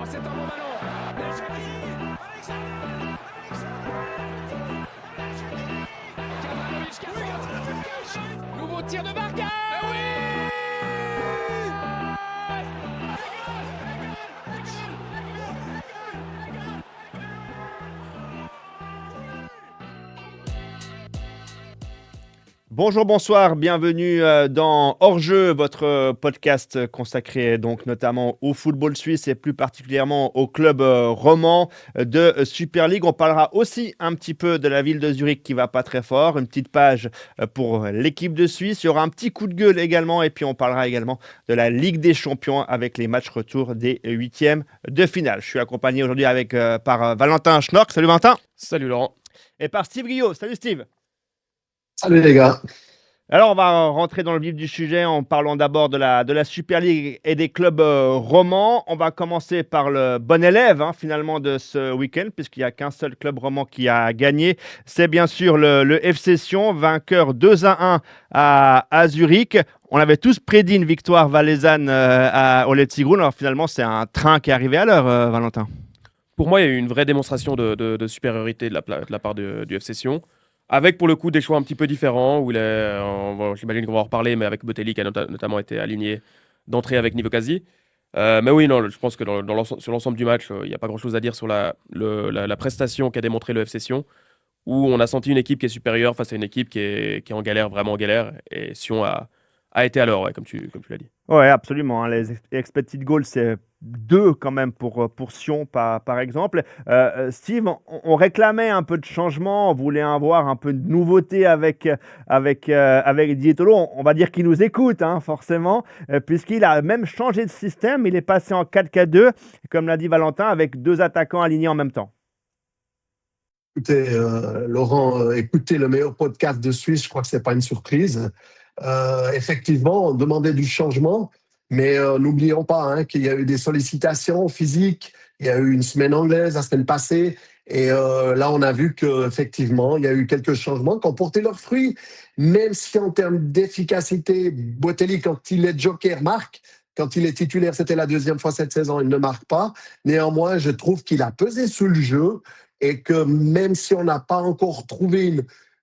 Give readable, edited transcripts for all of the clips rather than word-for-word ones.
Oh, c'est un bon ballon. Nouveau tir de Vargas. Bonjour, bonsoir, bienvenue dans Hors-jeu, votre podcast consacré donc notamment au football suisse et plus particulièrement au club roman de Super League. On parlera aussi un petit peu de la ville de Zurich qui va pas très fort, une petite page pour l'équipe de Suisse. Il y aura un petit coup de gueule également et puis on parlera également de la Ligue des Champions avec les matchs retour des huitièmes de finale. Je suis accompagné aujourd'hui par Valentin Schnork. Salut Valentin. Salut Laurent. Et par Steve Guillot. Salut Steve. Salut les gars. Alors, on va rentrer dans le vif du sujet en parlant d'abord de la Super League et des clubs romans. On va commencer par le bon élève finalement de ce week-end, puisqu'il n'y a qu'un seul club roman qui a gagné. C'est bien sûr le FC Sion, vainqueur 2-1 à Zurich. On avait tous prédit une victoire valaisanne au Letzigrund. Alors finalement, c'est un train qui est arrivé à l'heure, Valentin. Pour moi, il y a eu une vraie démonstration de supériorité de la part du FC Sion. Avec pour le coup des choix un petit peu différents, où j'imagine qu'on va en reparler, mais avec Botelli qui a notamment été aligné d'entrée avec Nivokasi. Mais oui, non, je pense que sur l'ensemble du match, il n'y a pas grand-chose à dire sur la prestation qu'a démontré le FC Sion, où on a senti une équipe qui est supérieure face à une équipe qui est en galère, vraiment en galère, et Sion a été à l'heure, ouais, comme tu l'as dit. Oui, absolument. Les expected goals, c'est 2 quand même pour Sion, par exemple. Steve, on réclamait un peu de changement, on voulait avoir un peu de nouveauté avec Didier Tolo. On va dire qu'il nous écoute, forcément, puisqu'il a même changé de système. Il est passé en 4-4-2, comme l'a dit Valentin, avec 2 attaquants alignés en même temps. Écoutez, Laurent, écoutez le meilleur podcast de Suisse, je crois que ce n'est pas une surprise. Effectivement, on demandait du changement, mais n'oublions pas qu'il y a eu des sollicitations physiques, il y a eu une semaine anglaise la semaine passée, et là on a vu qu'effectivement il y a eu quelques changements qui ont porté leurs fruits, même si en termes d'efficacité, Botelli, quand il est joker, marque. Quand il est titulaire, c'était la 2e fois cette saison, il ne marque pas. Néanmoins, je trouve qu'il a pesé sur le jeu et que même si on n'a pas encore trouvé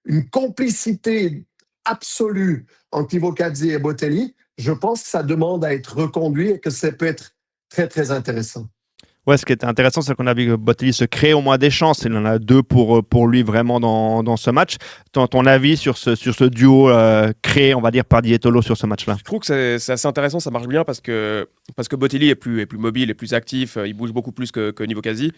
une complicité absolue entre Nivokadze et Botelli, je pense que ça demande à être reconduit et que ça peut être très, très intéressant. Ouais, ce qui était intéressant, c'est qu'on a vu que Botelli se crée au moins des chances. Il en a 2 pour lui vraiment dans ce match. Ton avis sur ce duo créé, on va dire, par Didier Tolo sur ce match-là? Je trouve que c'est assez intéressant, ça marche bien parce que Botelli est plus mobile, est plus actif, il bouge beaucoup plus que Nivokasi.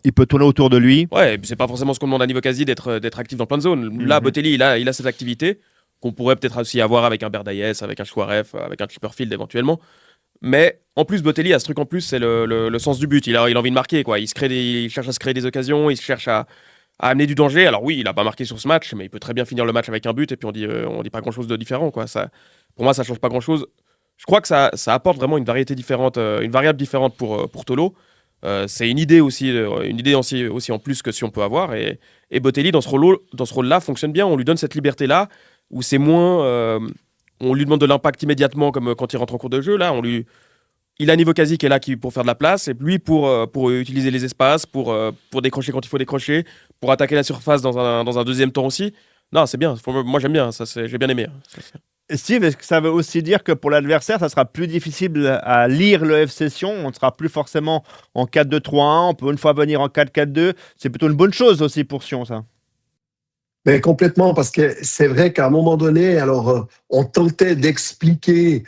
Il peut tourner autour de lui. Ouais, c'est pas forcément ce qu'on demande à Nivokasi d'être actif dans plein de zones. Là, Botelli, il a cette activité qu'on pourrait peut-être aussi avoir avec un Berdaïes, avec un Chouaref, avec un Chipperfield éventuellement. Mais en plus, Botelli a ce truc en plus, c'est le sens du but. Il a envie de marquer, quoi. Il cherche à se créer des occasions, il cherche à amener du danger. Alors oui, il n'a pas marqué sur ce match, mais il peut très bien finir le match avec un but et puis on dit pas grand-chose de différent, quoi. Pour moi, ça change pas grand-chose. Je crois que ça apporte vraiment une variété différente, une variable différente pour Tolo. C'est une idée aussi en plus que si on peut avoir. Et Botelli, dans ce rôle-là, fonctionne bien. On lui donne cette liberté-là, où c'est moins... on lui demande de l'impact immédiatement, comme quand il rentre en cours de jeu. Là, il a Nivokasi qui est là pour faire de la place, et lui pour utiliser les espaces, pour décrocher quand il faut décrocher, pour attaquer la surface dans un deuxième temps aussi. Non, c'est bien. Moi, j'aime bien. J'ai bien aimé. Steve, est-ce que ça veut aussi dire que pour l'adversaire, ça sera plus difficile à lire le FC Sion? On ne sera plus forcément en 4-2-3-1. On peut une fois venir en 4-4-2. C'est plutôt une bonne chose aussi pour Sion, ça. Mais complètement, parce que c'est vrai qu'à un moment donné, on tentait d'expliquer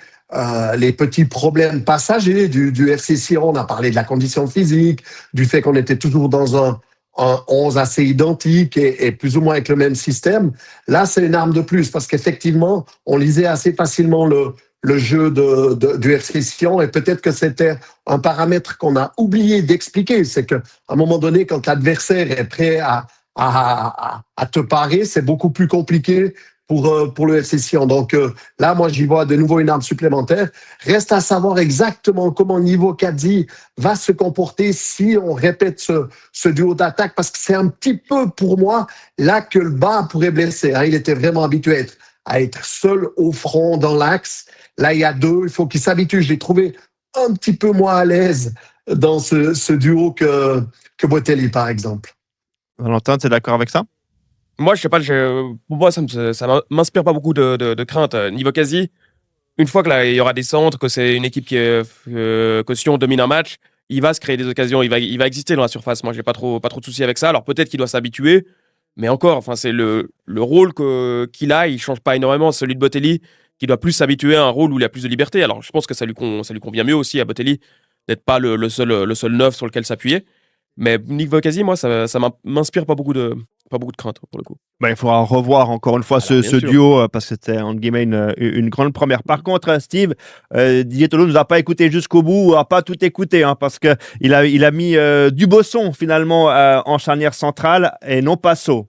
les petits problèmes passagers du FC Sion. On a parlé de la condition physique, du fait qu'on était toujours dans un 11 assez identique et plus ou moins avec le même système. Là, c'est une arme de plus, parce qu'effectivement, on lisait assez facilement le jeu du FC Sion, et peut-être que c'était un paramètre qu'on a oublié d'expliquer. C'est qu'à un moment donné, quand l'adversaire est prêt à te parer, c'est beaucoup plus compliqué pour le FC Sion. Donc là, moi, j'y vois de nouveau une arme supplémentaire. Reste à savoir exactement comment Nivokadze va se comporter si on répète ce duo d'attaque, parce que c'est un petit peu, pour moi, là que le bas pourrait blesser. Il était vraiment habitué à être seul au front dans l'axe. Là, il y a 2, il faut qu'il s'habitue. Je l'ai trouvé un petit peu moins à l'aise dans ce duo que Botelli, par exemple. Valentin, tu es d'accord avec ça? Moi, je sais pas, pour moi, ça m'inspire pas beaucoup de crainte. Niveau quasi, une fois que là, il y aura des centres, que c'est une équipe que si on domine un match, il va se créer des occasions, il va exister dans la surface. Moi, j'ai pas trop de soucis avec ça. Alors peut-être qu'il doit s'habituer, mais encore, enfin, c'est le rôle qu'il a, il change pas énormément. Celui de Botelli, qui doit plus s'habituer à un rôle où il a plus de liberté. Alors je pense que ça lui convient mieux aussi à Botelli d'être pas le seul neuf sur lequel s'appuyer. Mais Nick Vocasi, moi, ça m'inspire pas beaucoup de crainte pour le coup. Il faudra revoir encore une fois Alors, bien ce sûr. duo parce que c'était entre guillemets une grande première. Par contre, Steve, Didier Tolo nous a pas écouté jusqu'au bout, a pas tout écouté parce que il a mis Dubosson finalement en charnière centrale et non pas So.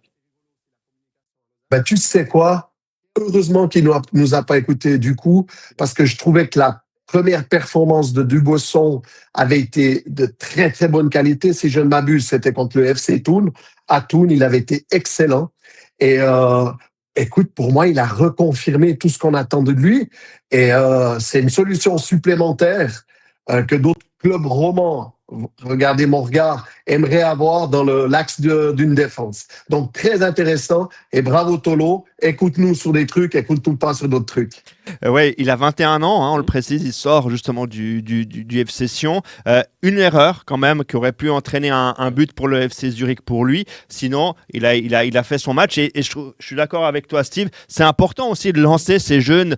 Ben, tu sais quoi? Heureusement qu'il ne nous a pas écoutés du coup, parce que je trouvais que la première performance de Dubosson avait été de très très bonne qualité. Si je ne m'abuse, c'était contre le FC Thun. À Thun, il avait été excellent. Et écoute, pour moi, il a reconfirmé tout ce qu'on attendait de lui. Et c'est une solution supplémentaire que d'autres clubs romans, regardez mon regard, aimeraient avoir dans l'axe d'une défense. Donc, très intéressant. Et bravo Tolo. Écoute-nous sur des trucs, écoute-nous pas sur d'autres trucs. Ouais, il a 21 ans, on le précise, il sort justement du FC Sion. Une erreur quand même qui aurait pu entraîner un but pour le FC Zurich pour lui. Sinon, il a fait son match et je suis d'accord avec toi, Steve. C'est important aussi de lancer ces jeunes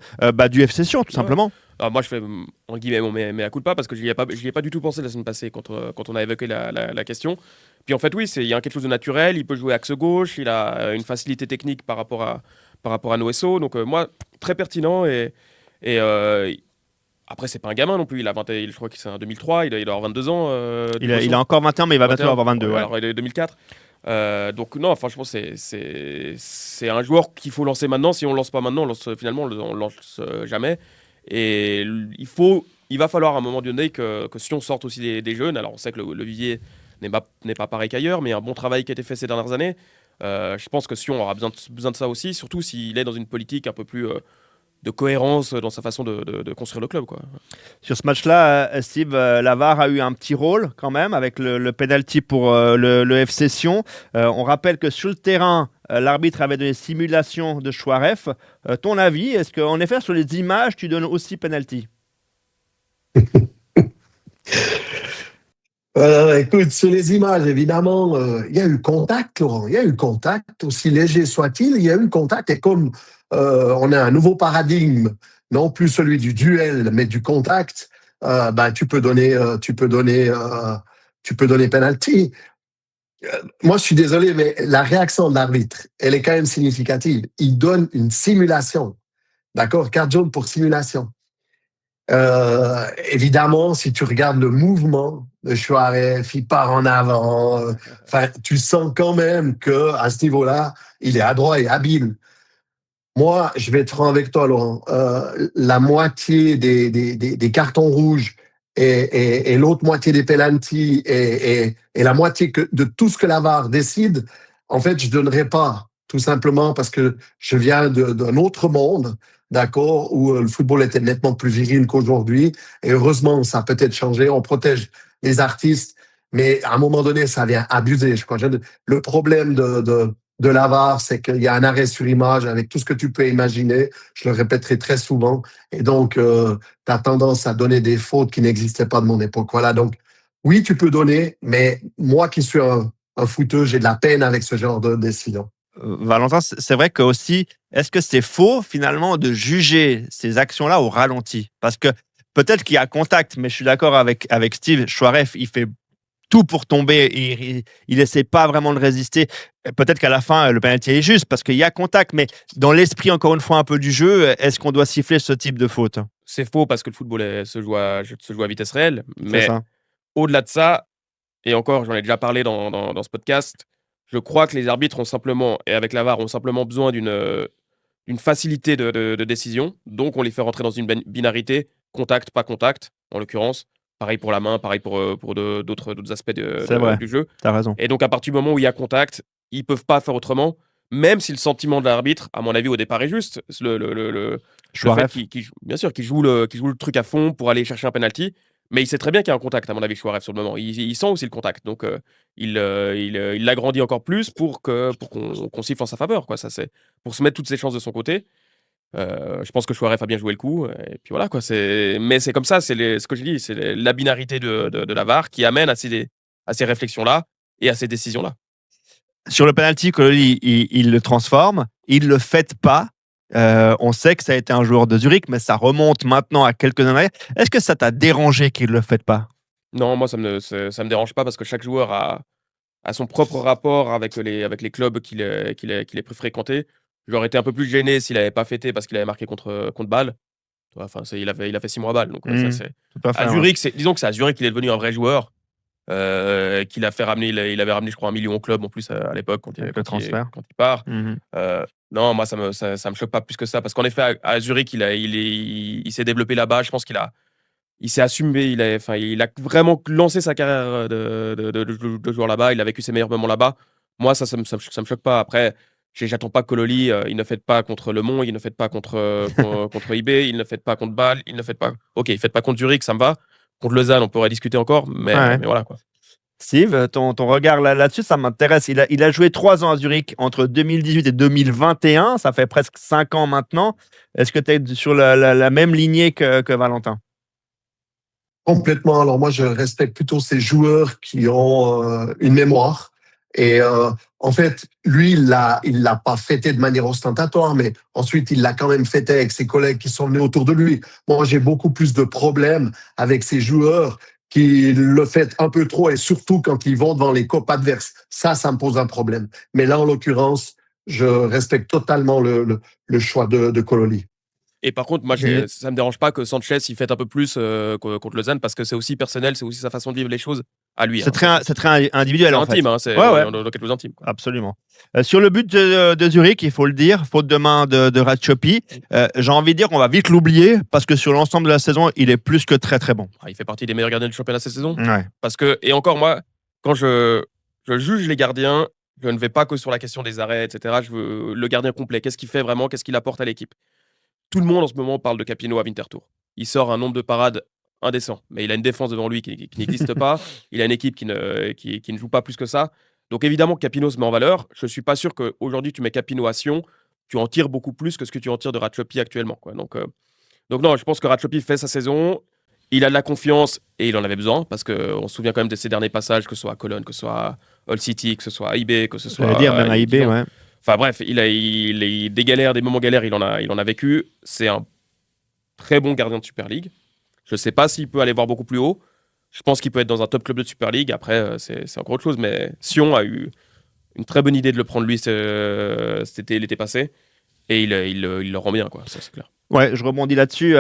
du FC Sion, tout simplement. Alors moi, je fais en guillemets mon mea culpa parce que je n'y ai pas du tout pensé la semaine passée quand on a évoqué la question. Puis en fait, oui, il y a quelque chose de naturel. Il peut jouer axe gauche. Il a une facilité technique par rapport à Noesso. Donc moi, très pertinent après, c'est pas un gamin non plus. Je crois que c'est un 2003. Il doit avoir 22 ans. Il a encore 21, mais il va bientôt avoir 22. Ouais. Alors, il est 2004. Donc non, franchement, c'est un joueur qu'il faut lancer maintenant. Si on ne lance pas maintenant, finalement, on lance jamais. Et il va falloir à un moment donné que si on sorte aussi des jeunes, alors on sait que le vivier n'est pas pareil qu'ailleurs, mais un bon travail qui a été fait ces dernières années. Je pense que Sion aura besoin de ça aussi, surtout s'il est dans une politique un peu plus de cohérence dans sa façon de construire le club, quoi. Sur ce match-là, Steve, la VAR a eu un petit rôle quand même avec le penalty pour le FC Sion. On rappelle que sur le terrain, l'arbitre avait donné simulation de Chouaref. Ton avis, est-ce qu'en effet, sur les images, tu donnes aussi penalty? Écoute, sur les images, évidemment, il y a eu contact, Laurent. Il y a eu contact, aussi léger soit-il, il y a eu contact. Et comme on a un nouveau paradigme, non plus celui du duel, mais du contact, tu peux donner penalty. Moi, je suis désolé, mais la réaction de l'arbitre, elle est quand même significative. Il donne une simulation, d'accord, 4 jaunes pour simulation. Évidemment, si tu regardes le mouvement de Chouaref, il part en avant. Tu sens quand même que à ce niveau-là, il est adroit et habile. Moi, je vais être franc avec toi, Laurent. La moitié des cartons rouges et l'autre moitié des penalties et la moitié de tout ce que la VAR décide, en fait, je donnerai pas, tout simplement parce que je viens d'un autre monde, d'accord, où le football était nettement plus viril qu'aujourd'hui. Et heureusement, ça a peut-être changé. On protège les artistes, mais à un moment donné, ça vient abuser. Je crois. Le problème de la VAR, c'est qu'il y a un arrêt sur image avec tout ce que tu peux imaginer. Je le répéterai très souvent. Et donc, tu as tendance à donner des fautes qui n'existaient pas de mon époque. Voilà. Donc, oui, tu peux donner, mais moi qui suis un footeux, j'ai de la peine avec ce genre de décision. Valentin, c'est vrai que aussi, est-ce que c'est faux finalement de juger ces actions-là au ralenti? Parce que peut-être qu'il y a contact, mais je suis d'accord avec Steve. Chouaref, il fait tout pour tomber. Il essaie pas vraiment de résister. Peut-être qu'à la fin, le penalty est juste parce qu'il y a contact, mais dans l'esprit, encore une fois, un peu du jeu, est-ce qu'on doit siffler ce type de faute? C'est faux parce que le football se joue à vitesse réelle. Mais ça. au-delà de ça, et encore, j'en ai déjà parlé dans ce podcast, je crois que les arbitres ont simplement, et avec la VAR, ont simplement besoin d'une facilité de décision. Donc, on les fait rentrer dans une binarité, contact, pas contact, en l'occurrence. Pareil pour la main, pareil pour d'autres aspects du jeu. T'as raison. Et donc, à partir du moment où il y a contact, ils peuvent pas faire autrement, même si le sentiment de l'arbitre, à mon avis, au départ est juste. Le fait bien sûr, qu'il joue le truc à fond pour aller chercher un penalty. Mais il sait très bien qu'il y a un contact, à mon avis, Chouaref, sur le moment. Il sent aussi le contact. Donc, il l'agrandit encore plus pour qu'on siffle en sa faveur, quoi. Ça, c'est pour se mettre toutes ses chances de son côté. Je pense que Chouaref a bien joué le coup. Et puis voilà, quoi. Mais c'est comme ça, ce que je dis, c'est la binarité de la VAR qui amène à ces réflexions-là et à ces décisions-là. Sur le penalty, Cololi, il le transforme, il le fait pas. On sait que ça a été un joueur de Zurich, mais ça remonte maintenant à quelques années. Est-ce que ça t'a dérangé qu'il le fait pas? Non, moi, ça me dérange pas parce que chaque joueur a son propre rapport avec les clubs qu'il est plus fréquenté. J'aurais été un peu plus gêné s'il n'avait pas fêté parce qu'il avait marqué contre Bâle. Enfin, il a fait 6 mois à Bâle. Donc, ça, c'est... Tout à fait, À ouais. Zurich, disons que c'est à Zurich qu'il est devenu un vrai joueur. Qu'il a fait ramener, il avait ramené, je crois, 1 million au club en plus à l'époque quand Avec le transfert. quand il part. Mhm. Non, moi, ça me choque pas plus que ça parce qu'en effet, à Zurich, il s'est développé là-bas. Je pense il s'est assumé, il a vraiment lancé sa carrière de joueur là-bas. Il a vécu ses meilleurs moments là-bas. Moi, ça me choque pas. Après, j'attends pas que Cololi, il ne fait pas contre Le Mans, il ne fait pas contre IB, il ne fait pas contre Bâle, il ne fait pas. Ok, il ne fait pas contre Zurich, ça me va. Contre Lausanne, on pourrait discuter encore, mais voilà, quoi. Steve, ton regard là-dessus, ça m'intéresse. Il a joué 3 ans à Zurich entre 2018 et 2021. Ça fait presque 5 ans maintenant. Est-ce que tu es sur la même lignée que Valentin? Complètement. Alors moi, je respecte plutôt ces joueurs qui ont une mémoire. Et en fait, lui, il l'a pas fêté de manière ostentatoire, mais ensuite, il l'a quand même fêté avec ses collègues qui sont venus autour de lui. Moi, j'ai beaucoup plus de problèmes avec ces joueurs qui le fêtent un peu trop et surtout quand ils vont devant les copes adverses. Ça me pose un problème. Mais là, en l'occurrence, je respecte totalement le choix de Cololi. Et par contre, moi, ça me dérange pas que Sanchez il fête un peu plus contre Lausanne parce que c'est aussi personnel, c'est aussi sa façon de vivre les choses à lui. C'est très individuel, C'est en intime, fait. hein, c'est Ouais. dans quelque chose d'intime, quoi. Absolument. Sur le but de Zurich, il faut le dire, faute de main de Ratchopi, j'ai envie de dire qu'on va vite l'oublier parce que sur l'ensemble de la saison, il est plus que très très bon. Il fait partie des meilleurs gardiens du championnat cette saison. Ouais. Parce que, et encore, moi, quand je juge les gardiens, je ne vais pas que sur la question des arrêts, etc. Je veux le gardien complet. Qu'est-ce qu'il fait vraiment? Qu'est-ce qu'il apporte à l'équipe? Tout le monde en ce moment parle de Capino à Winterthur. Il sort un nombre de parades indécent, mais il a une défense devant lui qui n'existe pas. Il a une équipe qui ne joue pas plus que ça. Donc évidemment, Capino se met en valeur. Je ne suis pas sûr qu'aujourd'hui, tu mets Capino à Sion, tu en tires beaucoup plus que ce que tu en tires de Ratchopi actuellement, quoi. Donc non, je pense que Ratchopi fait sa saison. Il a de la confiance et il en avait besoin parce qu'on se souvient quand même de ses derniers passages, que ce soit à Cologne, que ce soit à Hull City, que ce soit à IB, que ce soit. J'allais dire, même à IB, ouais. Enfin bref, il des galères, des moments galères, il en a vécu. C'est un très bon gardien de Super League. Je ne sais pas s'il peut aller voir beaucoup plus haut. Je pense qu'il peut être dans un top club de Super League. Après, c'est encore autre chose. Mais Sion a eu une très bonne idée de le prendre lui l'été passé. Et il le rend bien, quoi. Ça, c'est clair. Ouais, je rebondis là-dessus,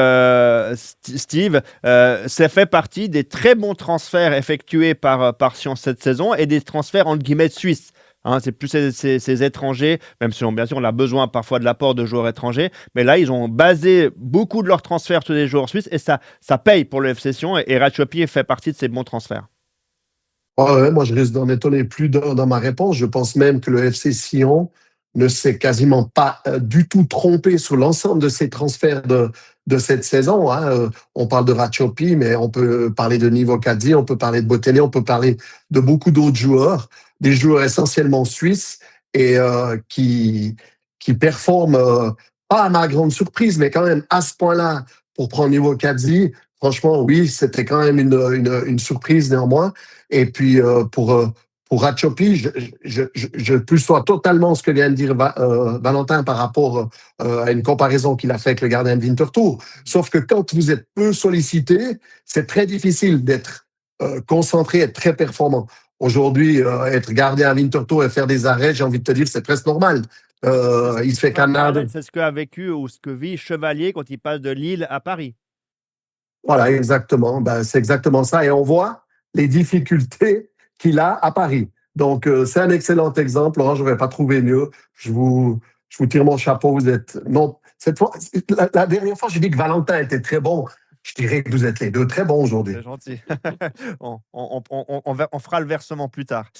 Steve. Ça fait partie des très bons transferts effectués par Sion cette saison et des transferts entre guillemets suisses. Hein, c'est plus ces étrangers, même si bien sûr on a besoin parfois de l'apport de joueurs étrangers, mais là ils ont basé beaucoup de leurs transferts sur des joueurs suisses et ça paye pour le FC Sion et Ratchopi fait partie de ces bons transferts. Ouais, moi je risque d'en étonner plus d'un dans ma réponse. Je pense même que le FC Sion ne s'est quasiment pas du tout trompé sur l'ensemble de ses transferts de cette saison. Hein. On parle de Ratchopi, mais on peut parler de Nivo Kadzi, on peut parler de Botelli, on peut parler de beaucoup d'autres joueurs, des joueurs essentiellement suisses et qui performent, pas à ma grande surprise, mais quand même à ce point-là, pour prendre Nivo Kadzi, franchement, oui, c'était quand même une surprise néanmoins. Et puis, pour Ratchopi, je plus sois totalement ce que vient de dire Valentin par rapport à une comparaison qu'il a fait avec le gardien de Winterthur. Sauf que quand vous êtes peu sollicité, c'est très difficile d'être concentré, être très performant. Aujourd'hui, être gardien à Winterthur et faire des arrêts, j'ai envie de te dire, c'est presque normal. Il se fait canard. C'est ce qu'a vécu ou ce que vit Chevalier quand il passe de Lille à Paris. Voilà, exactement. Ben, c'est exactement ça. Et on voit les difficultés qu'il a à Paris. Donc, c'est un excellent exemple. Laurent, je n'aurais pas trouvé mieux. Je vous tire mon chapeau. Vous êtes. Non, cette fois, la dernière fois, j'ai dit que Valentin était très bon. je dirais que vous êtes les deux très bons aujourd'hui. C'est gentil. On fera le versement plus tard.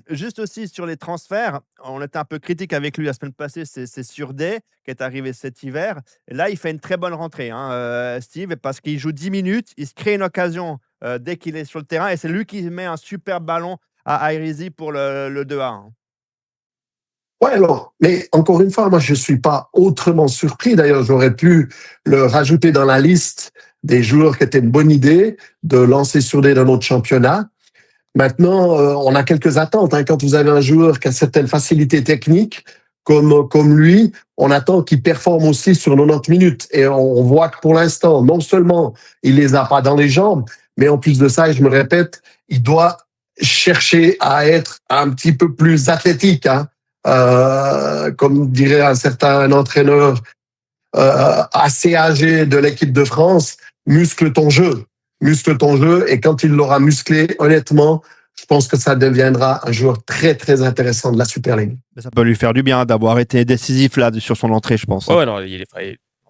Juste aussi sur les transferts, on était un peu critique avec lui la semaine passée, c'est Surdé qui est arrivé cet hiver. Et là, il fait une très bonne rentrée, Steve, parce qu'il joue 10 minutes, il se crée une occasion dès qu'il est sur le terrain et c'est lui qui met un super ballon à Irizi pour le 2-1. Ouais, alors, mais encore une fois, moi, je suis pas autrement surpris. D'ailleurs, j'aurais pu le rajouter dans la liste des joueurs qui étaient une bonne idée de lancer sur dans notre championnat. Maintenant, on a quelques attentes. Quand vous avez un joueur qui a certaines facilités techniques, comme lui, on attend qu'il performe aussi sur 90 minutes. Et on voit que pour l'instant, non seulement il les a pas dans les jambes, mais en plus de ça, et je me répète, il doit chercher à être un petit peu plus athlétique, comme dirait un certain entraîneur assez âgé de l'équipe de France, muscle ton jeu. Muscle ton jeu, et quand il l'aura musclé, honnêtement, je pense que ça deviendra un joueur très, très intéressant de la Super League. Ça peut lui faire du bien d'avoir été décisif là sur son entrée, je pense. Ouais, non,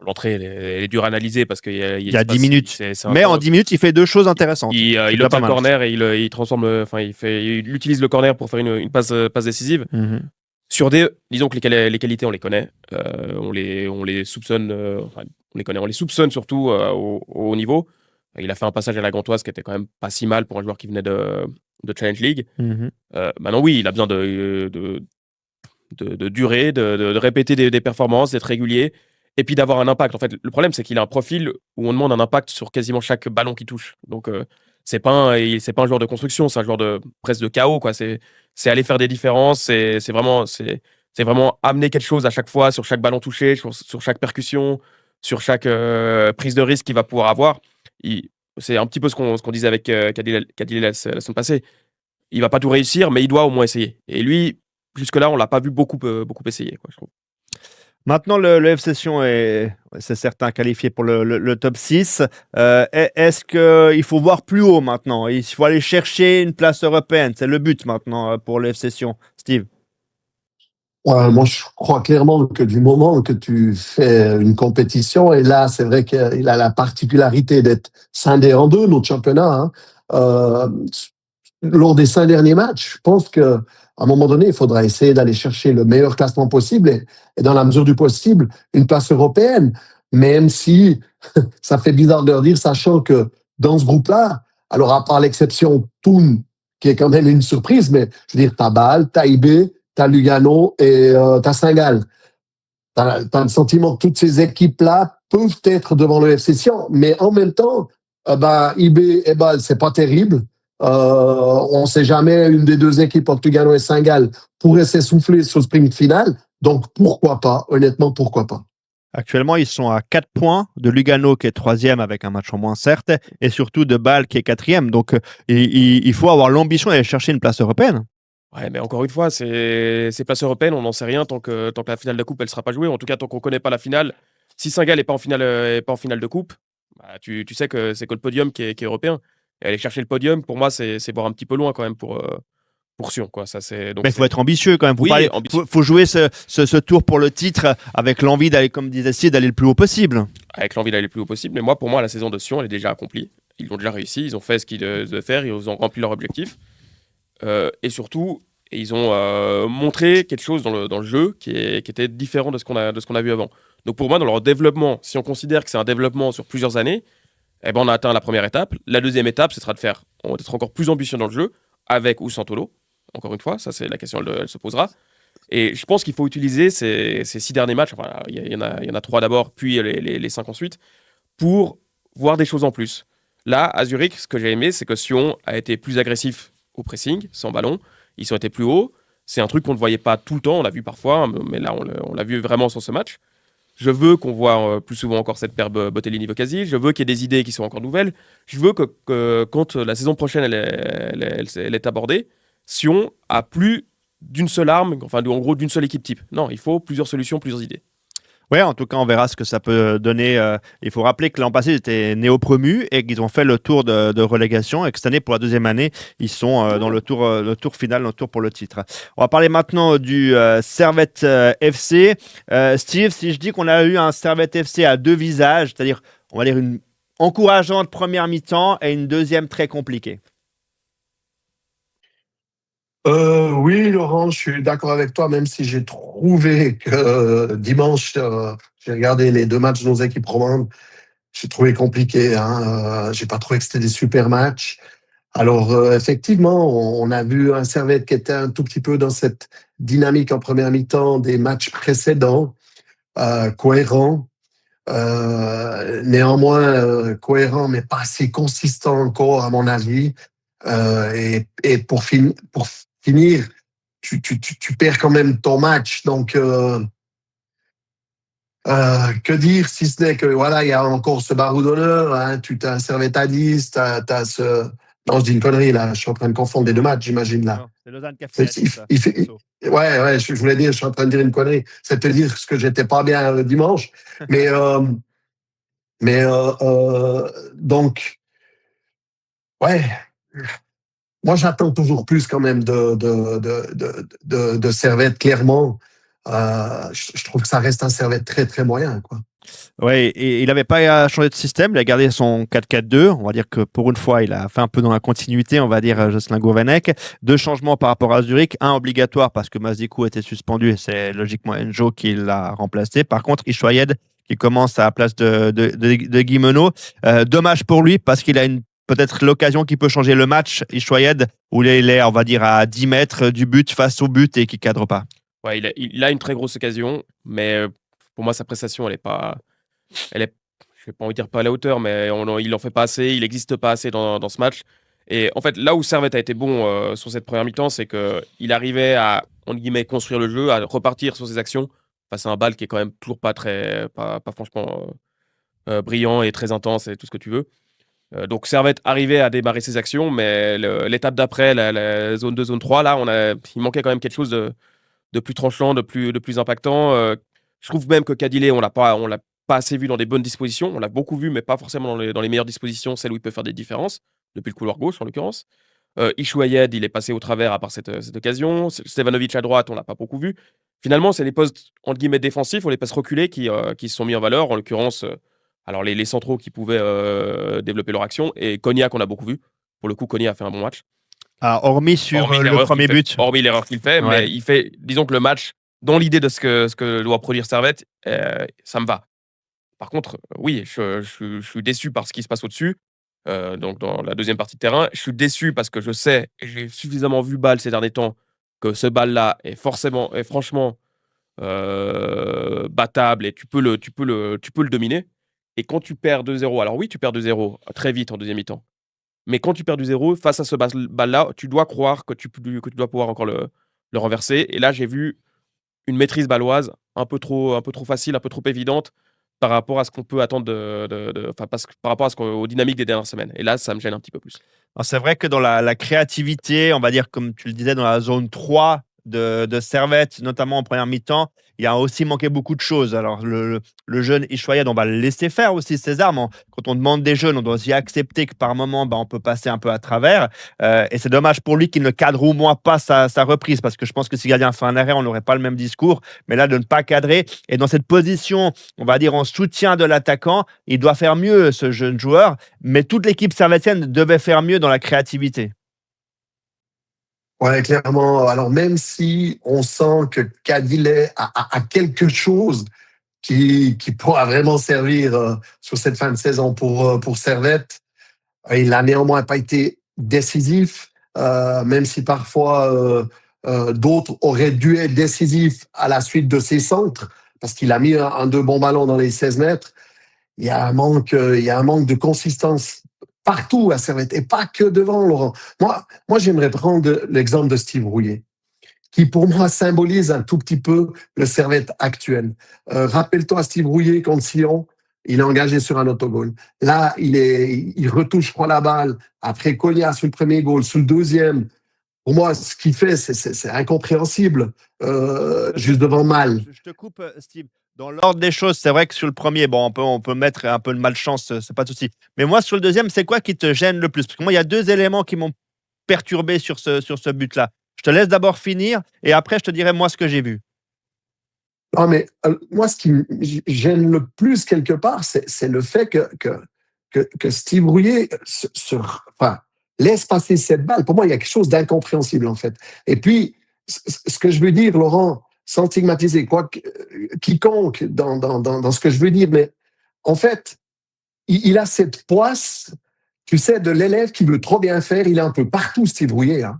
l'entrée, elle est dure à analyser parce qu'il y a 10 minutes. Mais en 10 minutes, il fait deux choses intéressantes. Il obtient le corner et il transforme, il utilise le corner pour faire une passe décisive. Mm-hmm. Sur disons que les qualités, on les connaît. On les soupçonne, on les connaît. On les soupçonne surtout au haut niveau. Il a fait un passage à la Gantoise qui était quand même pas si mal pour un joueur qui venait de Challenge League. Mm-hmm. Maintenant, oui, il a besoin de durer, de répéter des performances, d'être régulier et puis d'avoir un impact. En fait, le problème, c'est qu'il a un profil où on demande un impact sur quasiment chaque ballon qu'il touche. Donc, c'est pas un joueur de construction, c'est un joueur presque de chaos, quoi. C'est aller faire des différences, c'est vraiment amener quelque chose à chaque fois sur chaque ballon touché, sur chaque percussion, sur chaque prise de risque qu'il va pouvoir avoir. C'est un petit peu ce qu'on disait avec Kadili la semaine passée. Il va pas tout réussir, mais il doit au moins essayer. Et lui, jusque-là, on l'a pas vu beaucoup essayer, quoi, je trouve. Maintenant, le FC Sion c'est certain, qualifié pour le top 6. Est-ce qu'il faut voir plus haut maintenant? Il faut aller chercher une place européenne. C'est le but maintenant pour le FC Sion. Steve? Moi, je crois clairement que du moment que tu fais une compétition, et là, c'est vrai qu'il a la particularité d'être scindé en deux, notre championnat, lors des 5 derniers matchs, je pense que à un moment donné, il faudra essayer d'aller chercher le meilleur classement possible et dans la mesure du possible, une place européenne. Même si ça fait bizarre de leur dire, sachant que dans ce groupe-là, alors à part l'exception Thun, qui est quand même une surprise, mais je veux dire, t'as Bâle, t'as IB, t'as Lugano et t'as Saint-Gall. T'as le sentiment que toutes ces équipes-là peuvent être devant le FC Sion, mais en même temps, IB et Bâle, c'est pas terrible. On ne sait jamais, une des deux équipes, Lugano et Saint-Gall, pourrait s'essouffler sur le sprint final. Donc, pourquoi pas? Honnêtement, pourquoi pas? Actuellement, ils sont à 4 points de Lugano qui est 3e avec un match en moins, certes, et surtout de Bâle qui est 4e. Donc, il faut avoir l'ambition d'aller chercher une place européenne. Ouais, mais encore une fois, ces places européennes, on n'en sait rien tant que la finale de coupe, elle ne sera pas jouée. En tout cas, tant qu'on ne connaît pas la finale. Si Saint-Gall n'est pas en finale de coupe, tu sais que c'est que le podium qui est européen. Et aller chercher le podium, pour moi, c'est voir un petit peu loin quand même pour Sion, quoi. Mais il faut être ambitieux quand même. Il faut jouer ce tour pour le titre avec l'envie d'aller, comme disait Steve, d'aller le plus haut possible. Avec l'envie d'aller le plus haut possible. Mais pour moi, la saison de Sion, elle est déjà accomplie. Ils l'ont déjà réussi. Ils ont fait ce qu'ils devaient faire. Ils ont rempli leur objectif. Et surtout, ils ont montré quelque chose dans le jeu qui était différent de ce qu'on a vu avant. Donc pour moi, dans leur développement, si on considère que c'est un développement sur plusieurs années, on a atteint la première étape. La deuxième étape, ce sera d'être encore plus ambitieux dans le jeu, avec ou sans Tolo. Encore une fois, ça c'est la question, elle se posera. Et je pense qu'il faut utiliser ces 6 derniers matchs, enfin, il y en a 3 d'abord, puis les 5 ensuite, pour voir des choses en plus. Là, à Zurich, ce que j'ai aimé, c'est que Sion a été plus agressif au pressing, sans ballon. Ils ont été plus hauts. C'est un truc qu'on ne voyait pas tout le temps, on l'a vu parfois, mais là, on l'a vu vraiment sur ce match. Je veux qu'on voit plus souvent encore cette paire Botelli-Nivocazi. Je veux qu'il y ait des idées qui sont encore nouvelles. Je veux que quand la saison prochaine elle est abordée, Sion a plus d'une seule arme, enfin en gros d'une seule équipe type. Non, il faut plusieurs solutions, plusieurs idées. Ouais, en tout cas, on verra ce que ça peut donner. Il faut rappeler que l'an passé, ils étaient néo-promus et qu'ils ont fait le tour de relégation et que cette année, pour la deuxième année, ils sont dans le tour final, le tour pour le titre. On va parler maintenant du Servette FC. Steve, si je dis qu'on a eu un Servette FC à 2 visages, c'est-à-dire, on va dire encourageante première mi-temps et une deuxième très compliquée. Oui, Laurent, je suis d'accord avec toi, même si j'ai trouvé que dimanche, j'ai regardé les deux matchs de nos équipes romandes, j'ai trouvé compliqué. J'ai pas trouvé que c'était des super matchs. Alors, effectivement, on a vu un Servette qui était un tout petit peu dans cette dynamique en première mi-temps des matchs précédents, cohérent. Néanmoins, cohérent, mais pas assez consistant encore, à mon avis. Et pour finir, tu perds quand même ton match. Donc, que dire si ce n'est que voilà, il y a encore ce baroudonneur. Hein, tu t'as un Servette à 10, t'as ce. Non, je dis une connerie là. Je suis en train de confondre les deux matchs, j'imagine là. Non, c'est Lausanne qui a fait ça. Ouais, je voulais dire, je suis en train de dire une connerie. C'est te dire ce que j'étais pas bien dimanche. Mais, donc, ouais, moi j'attends toujours plus quand même de Servette, clairement. Je trouve que ça reste un Servette très, très moyen, quoi. Oui, et il n'avait pas changé de système, il a gardé son 4-4-2. On va dire que pour une fois, il a fait un peu dans la continuité, on va dire, Jocelyn Gourvenec. Deux changements par rapport à Zurich. Un obligatoire parce que Mazikou était suspendu et c'est logiquement Enjo qui l'a remplacé. Par contre, Ishoyed qui commence à la place de Guimeno. Dommage pour lui parce qu'il a peut-être l'occasion qui peut changer le match, Ishoyed, où il est, on va dire, à 10 mètres du but face au but et qui ne cadre pas. Ouais, il a une très grosse occasion, mais pour moi, sa prestation, elle est, je vais pas envie de dire pas à la hauteur, mais il en fait pas assez, il n'existe pas assez dans ce match. Et en fait, là où Servette a été bon sur cette première mi-temps, c'est qu'il arrivait à, entre guillemets, construire le jeu, à repartir sur ses actions face à un bal qui est quand même toujours pas franchement brillant et très intense et tout ce que tu veux. Donc Servette arrivait à démarrer ses actions, mais l'étape d'après, la zone 2, zone 3, là, il manquait quand même quelque chose de plus tranchant, de plus impactant. Je trouve même que Cadillé, on l'a pas assez vu dans des bonnes dispositions. On l'a beaucoup vu, mais pas forcément dans les meilleures dispositions, celles où il peut faire des différences, depuis le couloir gauche en l'occurrence. Ishouyed, il est passé au travers à part cette occasion. Stevanovic à droite, on l'a pas beaucoup vu. Finalement, c'est les postes entre guillemets défensifs ou les postes reculés qui se sont mis en valeur. En l'occurrence, alors les centraux qui pouvaient développer leur action et Konya qu'on a beaucoup vu. Pour le coup, Konya a fait un bon match. Hormis le premier but. Hormis l'erreur qu'il fait, Ouais. mais il fait, disons que le match, dans l'idée de ce que doit produire Servette, ça me va. Par contre, oui, je suis déçu par ce qui se passe au-dessus, donc dans la deuxième partie de terrain. Je suis déçu parce que je sais, et j'ai suffisamment vu Bâle ces derniers temps, que ce Bâle-là est franchement battable et tu peux le dominer. Et quand tu perds 2-0, alors oui, tu perds 2-0 très vite en deuxième mi-temps. Mais quand tu perds du 0, face à ce bal-là, tu dois croire que tu dois pouvoir encore le renverser. Et là, j'ai vu une maîtrise baloise un peu trop facile, un peu trop évidente par rapport à ce qu'on peut attendre par rapport aux dynamiques des dernières semaines. Et là, ça me gêne un petit peu plus. Alors, c'est vrai que dans la créativité, on va dire, comme tu le disais, dans la zone 3 de Servette, notamment en première mi-temps, il a aussi manqué beaucoup de choses. Alors, le jeune Ishoyed, on va le laisser faire aussi ses armes. Quand on demande des jeunes, on doit aussi accepter que par moment, on peut passer un peu à travers. Et c'est dommage pour lui qu'il ne cadre au moins pas sa reprise, parce que je pense que si le gardien fait un arrêt, on n'aurait pas le même discours. Mais là, de ne pas cadrer, et dans cette position, on va dire en soutien de l'attaquant, il doit faire mieux, ce jeune joueur. Mais toute l'équipe servettienne devait faire mieux dans la créativité. Ouais, clairement. Alors, même si on sent que Cadillé a quelque chose qui pourra vraiment servir sur cette fin de saison pour Servette, il n'a néanmoins pas été décisif, même si parfois d'autres auraient dû être décisifs à la suite de ses centres, parce qu'il a mis deux bons ballons dans les 16 mètres. Il y a un manque de consistance partout à Servette, et pas que devant, Laurent. Moi, j'aimerais prendre l'exemple de Steve Rouillet, qui pour moi symbolise un tout petit peu le Servette actuel. Rappelle-toi Steve Rouillet contre Sion, il est engagé sur un autogol. Là, il retouche pas la balle. Après Konya sur le premier goal, sur le deuxième. Pour moi, ce qu'il fait, c'est incompréhensible. Juste devant Mal. Je te coupe, Steve. Dans l'ordre des choses, c'est vrai que sur le premier, on peut mettre un peu de malchance, c'est pas de souci. Mais moi, sur le deuxième, c'est quoi qui te gêne le plus? Parce que moi, il y a deux éléments qui m'ont perturbé sur ce but-là. Je te laisse d'abord finir et après, je te dirai moi ce que j'ai vu. Non, mais moi, ce qui me gêne le plus quelque part, c'est le fait que que Steve Rouillet laisse passer cette balle. Pour moi, il y a quelque chose d'incompréhensible, en fait. Et puis, ce que je veux dire, Laurent, sans stigmatiser quiconque dans ce que je veux dire, mais en fait, il a cette poisse, tu sais, de l'élève qui veut trop bien faire. Il est un peu partout, Steve Rouillet, hein.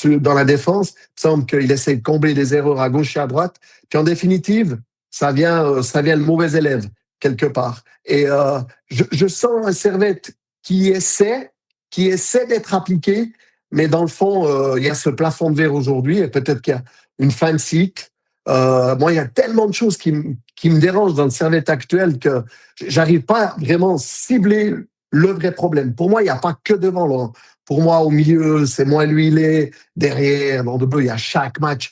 Dans la défense, il semble qu'il essaie de combler des erreurs à gauche et à droite. Puis en définitive, ça vient le mauvais élève, quelque part. Et je sens un Servette qui essaie d'être appliqué, mais dans le fond, il y a ce plafond de verre aujourd'hui, et peut-être qu'il y a une fin de cycle. Moi, il y a tellement de choses qui me dérangent dans le Servette actuel que j'arrive pas vraiment à cibler le vrai problème. Pour moi, il n'y a pas que devant, Laurent. Pour moi, au milieu, c'est moins huilé. Derrière, dans il y a chaque match,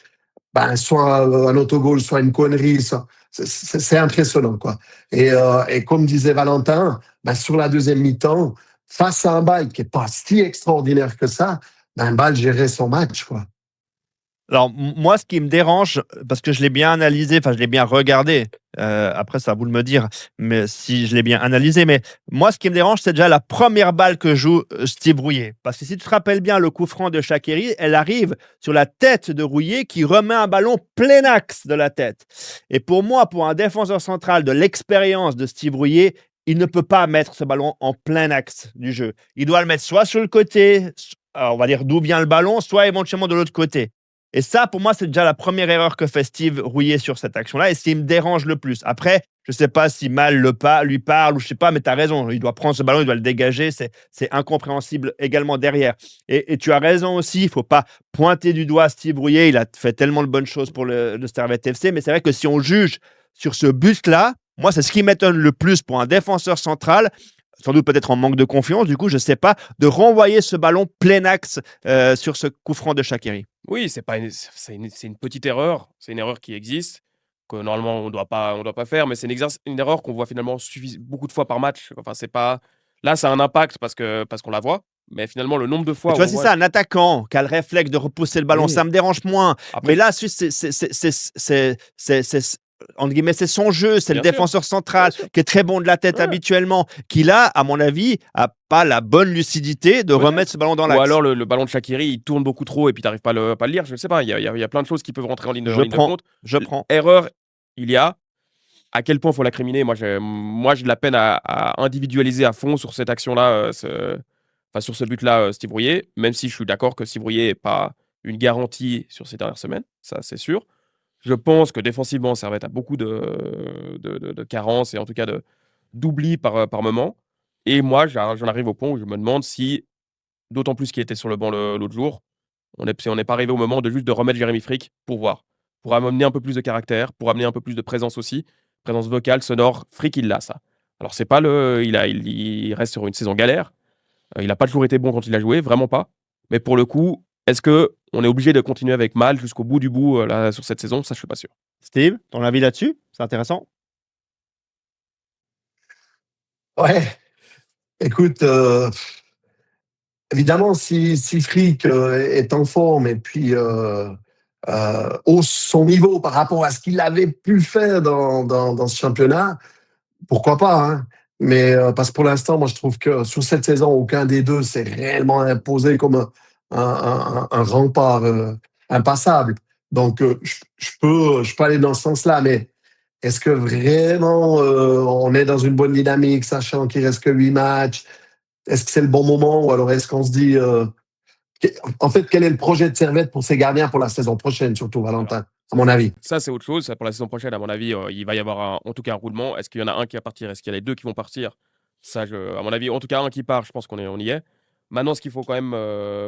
soit un autogol, soit une connerie. C'est impressionnant, quoi. Et comme disait Valentin, sur la deuxième mi-temps, face à un Bâle qui n'est pas si extraordinaire que ça, Bâle gérait son match, quoi. Alors, moi, ce qui me dérange, parce que je l'ai bien analysé, enfin, je l'ai bien regardé, après, ça à vous de me dire, mais si je l'ai bien analysé, mais moi, ce qui me dérange, c'est déjà la première balle que joue Steve Rouillet. Parce que si tu te rappelles bien, le coup franc de Shaqiri, elle arrive sur la tête de Rouillet qui remet un ballon plein axe de la tête. Et pour moi, pour un défenseur central de l'expérience de Steve Rouillet, il ne peut pas mettre ce ballon en plein axe du jeu. Il doit le mettre soit sur le côté, on va dire d'où vient le ballon, soit éventuellement de l'autre côté. Et ça, pour moi, c'est déjà la première erreur que fait Steve Rouillet sur cette action-là et ce qui me dérange le plus. Après, je ne sais pas si Mal lui parle ou je ne sais pas, mais tu as raison. Il doit prendre ce ballon, il doit le dégager. C'est incompréhensible également derrière. Et tu as raison aussi, il ne faut pas pointer du doigt Steve Rouillet. Il a fait tellement de bonnes choses pour le Servette FC. Mais c'est vrai que si on juge sur ce but-là, moi, c'est ce qui m'étonne le plus pour un défenseur central. Sans doute peut-être en manque de confiance, du coup, je ne sais pas, de renvoyer ce ballon plein axe sur ce coup franc de Shaqiri. Oui, c'est une petite erreur. C'est une erreur qui existe, que normalement on ne doit pas faire, mais c'est une erreur qu'on voit finalement beaucoup de fois par match. Enfin, c'est pas... Là, ça a un impact parce qu'on la voit, mais finalement, le nombre de fois... Tu vois, c'est ça, un attaquant qui a le réflexe de repousser le ballon, Oui. ça me dérange moins. Après, Mais là, entre guillemets, c'est son jeu, c'est le Bien sûr. défenseur central Bien sûr. qui est très bon de la tête Ouais. habituellement, qui là, à mon avis, a pas la bonne lucidité de Ouais. remettre ce ballon dans l'axe. Ou alors le ballon de Shaqiri, il tourne beaucoup trop et puis tu n'arrives pas à le lire. Je ne sais pas, il y a plein de choses qui peuvent rentrer en ligne de compte. Je prends. Erreur, il y a. À quel point il faut l'incriminer? Moi, j'ai de la peine à individualiser à fond sur cette action-là, sur ce but-là, Steve Rouillet, même si je suis d'accord que Steve Rouillet n'est pas une garantie sur ces dernières semaines, ça c'est sûr. Je pense que défensivement, Servette a beaucoup de carences et en tout cas d'oubli par moment. Et moi, j'en arrive au point où je me demande si, d'autant plus qu'il était sur le banc l'autre jour, on n'est pas arrivé au moment de remettre Jérémy Frick pour voir, pour amener un peu plus de caractère, pour amener un peu plus de présence aussi, présence vocale, sonore. Frick, il l'a ça. Alors c'est pas il reste sur une saison galère. Il n'a pas toujours été bon quand il a joué, vraiment pas. Mais pour le coup, est-ce que on est obligé de continuer avec Mal jusqu'au bout du bout là sur cette saison? Ça, je suis pas sûr. Steve, ton avis là-dessus? C'est intéressant. Ouais, écoute, évidemment, si Frick est en forme et puis hausse son niveau par rapport à ce qu'il avait pu faire dans ce championnat, pourquoi pas, hein. Mais parce que pour l'instant, moi, je trouve que sur cette saison, aucun des deux s'est réellement imposé comme un rempart impassable. Donc, je peux aller dans ce sens-là, mais est-ce que vraiment on est dans une bonne dynamique, sachant qu'il reste que 8 matchs? Est-ce que c'est le bon moment ou alors est-ce qu'on se dit... en fait, quel est le projet de Servette pour ses gardiens pour la saison prochaine, surtout, Valentin, à mon avis? Ça, c'est autre chose. Ça, pour la saison prochaine, à mon avis, il va y avoir en tout cas un roulement. Est-ce qu'il y en a un qui va partir? Est-ce qu'il y a les deux qui vont partir? Ça, à mon avis, en tout cas, un qui part, je pense on y est. Maintenant, ce qu'il faut quand même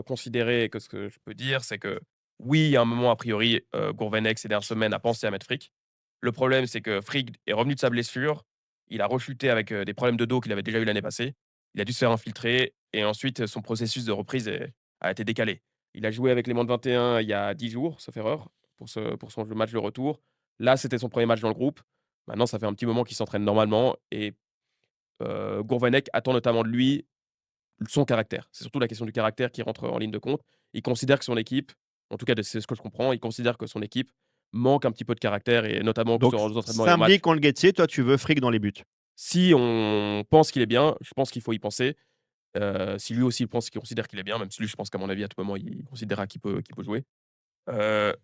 considérer, que ce que je peux dire, c'est que oui, à un moment, a priori, Gourvenec, ces dernières semaines, a pensé à mettre Frick. Le problème, c'est que Frick est revenu de sa blessure. Il a rechuté avec des problèmes de dos qu'il avait déjà eu l'année passée. Il a dû se faire infiltrer et ensuite, son processus de reprise a été décalé. Il a joué avec les moins de 21 il y a 10 jours, sauf erreur, pour son match de retour. Là, c'était son premier match dans le groupe. Maintenant, ça fait un petit moment qu'il s'entraîne normalement et Gourvenec attend notamment de lui son caractère. C'est surtout la question du caractère qui rentre en ligne de compte. Il considère que son équipe, en tout cas c'est ce que je comprends, il considère que son équipe manque un petit peu de caractère et notamment Donc, aux entraînements et aux matchs. Saint-Brieuc contre le Guettier, toi, tu veux Frick dans les buts. si on pense qu'il est bien, je pense qu'il faut y penser. Si lui aussi il considère qu'il est bien, même si lui, je pense qu'à mon avis, à tout moment, il considérera qu'il peut jouer. Heu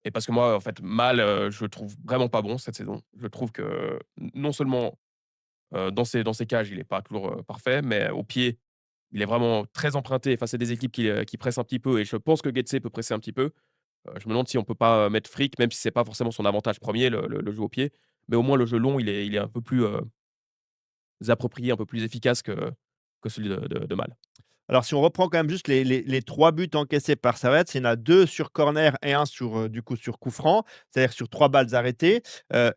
et parce que moi, en fait, Mal, je le trouve vraiment pas bon cette saison. Je trouve que non seulement, dans ses cages, il est pas toujours, parfait, mais au pied, il est vraiment très emprunté face à des équipes qui pressent un petit peu et je pense que Getsé peut presser un petit peu. Je me demande si on peut pas, mettre Frick, même si c'est pas forcément son avantage premier, le jeu au pied, mais au moins le jeu long, il est un peu plus, approprié, un peu plus efficace que celui de Mal. Alors, si on reprend quand même juste les 3 buts encaissés par Servette, il y en a 2 sur corner et un sur, du coup, sur coup franc, c'est-à-dire sur 3 balles arrêtées,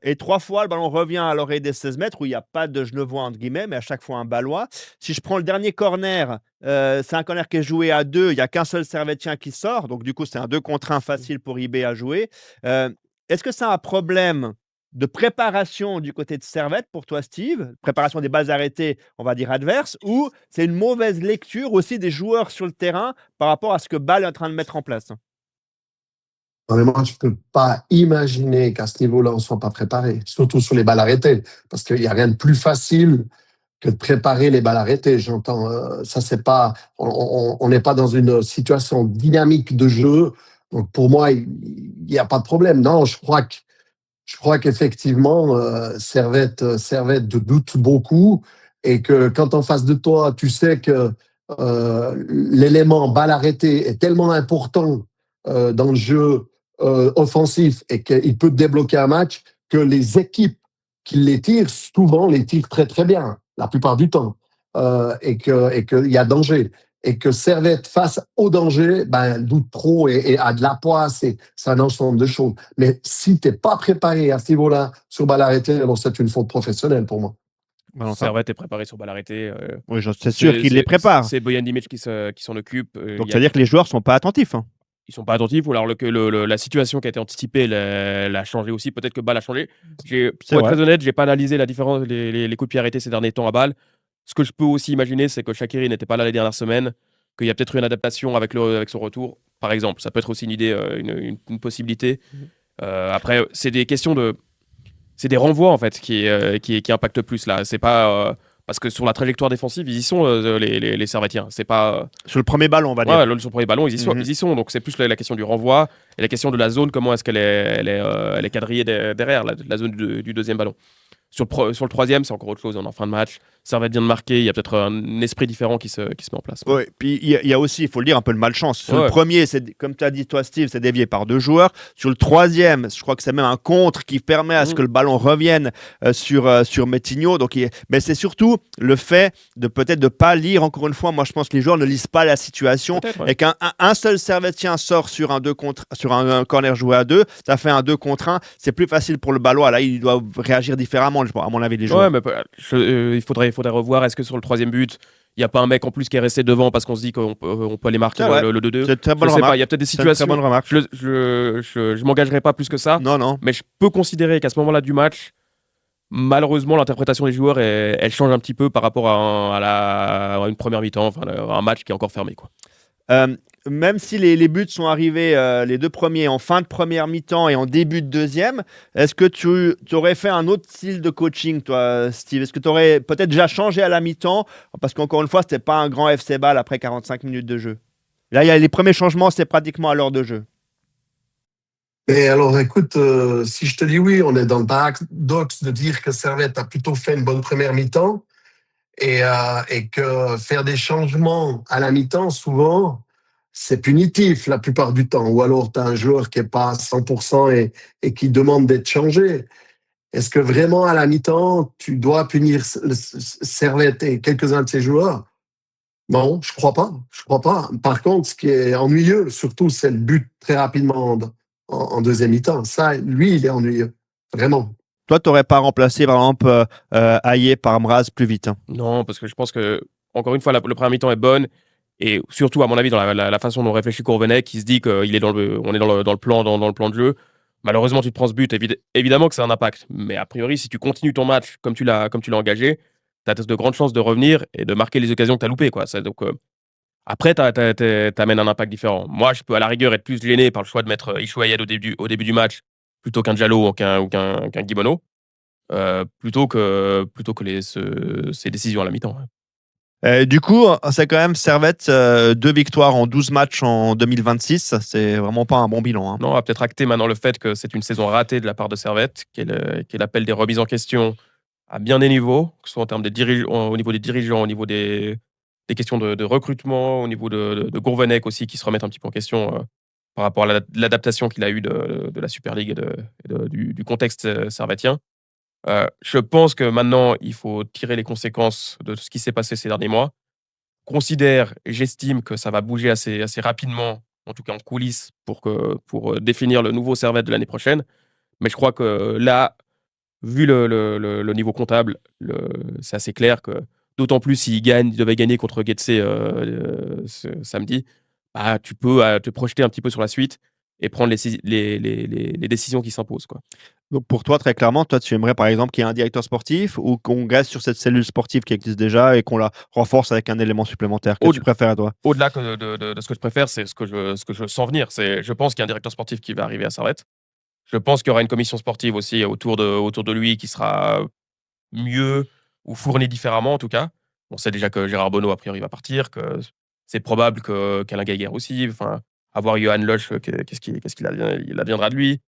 et 3 fois, le ballon revient à l'oreille des 16 mètres où il y a pas de «genevois» entre guillemets, mais à chaque fois un Balois. Si je prends le dernier corner, c'est un corner qui est joué à 2, il y a qu'un seul Servettien qui sort, donc du coup, c'est un 2 contre 1 facile pour IB à jouer. Est-ce que c'est un problème de préparation du côté de Servette pour toi, Steve? Préparation des balles arrêtées, on va dire adverse, ou c'est une mauvaise lecture aussi des joueurs sur le terrain par rapport à ce que Bâle est en train de mettre en place? Non, mais moi, je ne peux pas imaginer qu'à ce niveau-là, on ne soit pas préparé, surtout sur les balles arrêtées, parce qu'il n'y a rien de plus facile que de préparer les balles arrêtées. J'entends, ça, c'est pas, on n'est pas dans une situation dynamique de jeu. Donc, pour moi, il n'y a pas de problème. Non, je crois qu'effectivement, Servette doute beaucoup et que quand en face de toi, tu sais que l'élément balle arrêtée est tellement important dans le jeu offensif et qu'il peut te débloquer un match, que les équipes qui les tirent, souvent les tirent très très bien, la plupart du temps, et qu'il y a danger. Et que Servette, face au danger, ben, doute trop et a de la poisse, et c'est un ensemble de choses. Mais si tu n'es pas préparé à ce niveau-là sur balle arrêtée, alors c'est une faute professionnelle pour moi. Servette est préparé sur balle arrêtée. Oui, c'est sûr qu'il les prépare. C'est Bojan Dimic qui s'en occupe. Donc, c'est-à-dire que les joueurs ne sont pas attentifs, hein. Ils sont pas attentifs, ou alors la situation qui a été anticipée l'a changé aussi. Peut-être que Bâle a changé. Pour être très honnête, j'ai pas analysé la différence, les coups de pied arrêtés ces derniers temps à Bâle. Ce que je peux aussi imaginer, c'est que Shaqiri n'était pas là les dernières semaines, qu'il y a peut-être eu une adaptation avec son retour, par exemple. Ça peut être aussi une idée, une possibilité. Après, c'est des questions c'est des renvois en fait qui impactent plus là. C'est pas parce que sur la trajectoire défensive, ils y sont, les Servettiens. C'est pas sur le premier ballon, on va dire. Ouais, sur le premier ballon, ils y sont. Donc c'est plus la question du renvoi et la question de la zone. Comment est-ce qu'elle est quadrillée derrière la zone du deuxième ballon. Sur le troisième, c'est encore autre chose. On est en fin de match. Servette vient de marquer. Il y a peut-être un esprit différent qui se met en place. Oui, puis il y a aussi, il faut le dire, un peu de malchance. Sur le premier, comme tu as dit toi, Steve, c'est dévié par 2 joueurs. Sur le troisième, je crois que c'est même un contre qui permet à ce que le ballon revienne sur Metigno. Mais c'est surtout le fait de peut-être de ne pas lire, encore une fois, moi je pense que les joueurs ne lisent pas la situation. Et qu'un seul Servettien sort sur un corner joué à 2, ça fait un 2 contre 1. C'est plus facile pour le Balois. Là, il doit réagir différemment, à mon avis, les joueurs. Ouais, mais il faudrait revoir. Est-ce que sur le troisième but, il n'y a pas un mec en plus qui est resté devant parce qu'on se dit qu'on peut aller marquer le 2-2? C'est une très bonne remarque. Pas, il y a peut-être des situations. C'est une très bonne remarque. Je m'engagerai pas plus que ça. Non. Mais je peux considérer qu'à ce moment-là du match, malheureusement, l'interprétation des joueurs, elle change un petit peu par rapport à une première mi-temps, enfin, un match qui est encore fermé, quoi. Même si les buts sont arrivés, les 2 premiers, en fin de première mi-temps et en début de deuxième, est-ce que tu aurais fait un autre style de coaching, toi, Steve? Est-ce que tu aurais peut-être déjà changé à la mi-temps? Parce qu'encore une fois, ce n'était pas un grand FC Bâle après 45 minutes de jeu. Là, il y a les premiers changements, c'est pratiquement à l'heure de jeu. Et alors, écoute, si je te dis oui, on est dans le paradoxe de dire que Servette a plutôt fait une bonne première mi-temps et que faire des changements à la mi-temps, souvent, c'est punitif la plupart du temps. Ou alors, tu as un joueur qui n'est pas à 100% et qui demande d'être changé. Est-ce que vraiment, à la mi-temps, tu dois punir Servette et quelques-uns de ses joueurs? Non, je crois pas. Par contre, ce qui est ennuyeux, surtout, c'est le but très rapidement en deuxième mi-temps. Ça, lui, il est ennuyeux. Vraiment. Toi, tu n'aurais pas remplacé, par exemple, Aïe par Mraz plus vite, hein? Non, parce que je pense que, encore une fois, le premier mi-temps est bonne. Et surtout, à mon avis, dans la façon dont réfléchit Courvenay, qui se dit qu'on est dans le plan de jeu. Malheureusement, tu te prends ce but. Évidemment que ça a un impact. Mais a priori, si tu continues ton match comme tu l'as engagé, tu as de grandes chances de revenir et de marquer les occasions que tu as loupées, quoi. Donc, après, tu amènes un impact différent. Moi, je peux à la rigueur être plus gêné par le choix de mettre Ishouyed au début du match plutôt qu'un Diallo ou qu'un Guibono. plutôt que ces décisions à la mi-temps. Du coup, c'est quand même Servette, 2 victoires en 12 matchs en 2026. C'est vraiment pas un bon bilan. Non, on va peut-être acter maintenant le fait que c'est une saison ratée de la part de Servette, qu'elle appelle des remises en question à bien des niveaux, que ce soit en termes au niveau des dirigeants, au niveau des questions de recrutement, au niveau de Gourvenec aussi, qui se remettent un petit peu en question par rapport à l'adaptation qu'il a eue de la Super League du contexte servettien. Je pense que maintenant, il faut tirer les conséquences de ce qui s'est passé ces derniers mois. Considère et j'estime que ça va bouger assez rapidement, en tout cas en coulisses, pour définir le nouveau Servette de l'année prochaine. Mais je crois que là, vu le niveau comptable, c'est assez clair que, d'autant plus s'il devait gagner contre Getse ce samedi, bah, tu peux te projeter un petit peu sur la suite et prendre les décisions qui s'imposent, quoi. Donc pour toi, très clairement, toi, tu aimerais par exemple qu'il y ait un directeur sportif ou qu'on reste sur cette cellule sportive qui existe déjà et qu'on la renforce avec un élément supplémentaire. Qu'est-ce que tu préfères, toi? Au-delà de ce que je préfère, c'est ce que je sens venir. Je pense qu'il y a un directeur sportif qui va arriver à Servette. Je pense qu'il y aura une commission sportive aussi autour de lui qui sera mieux ou fournie différemment, en tout cas. On sait déjà que Gérard Bonneau, a priori, va partir, que c'est probable qu'Alain Geiger aussi. Enfin, avoir Johan Loch, qu'est-ce qu'il adviendra de lui.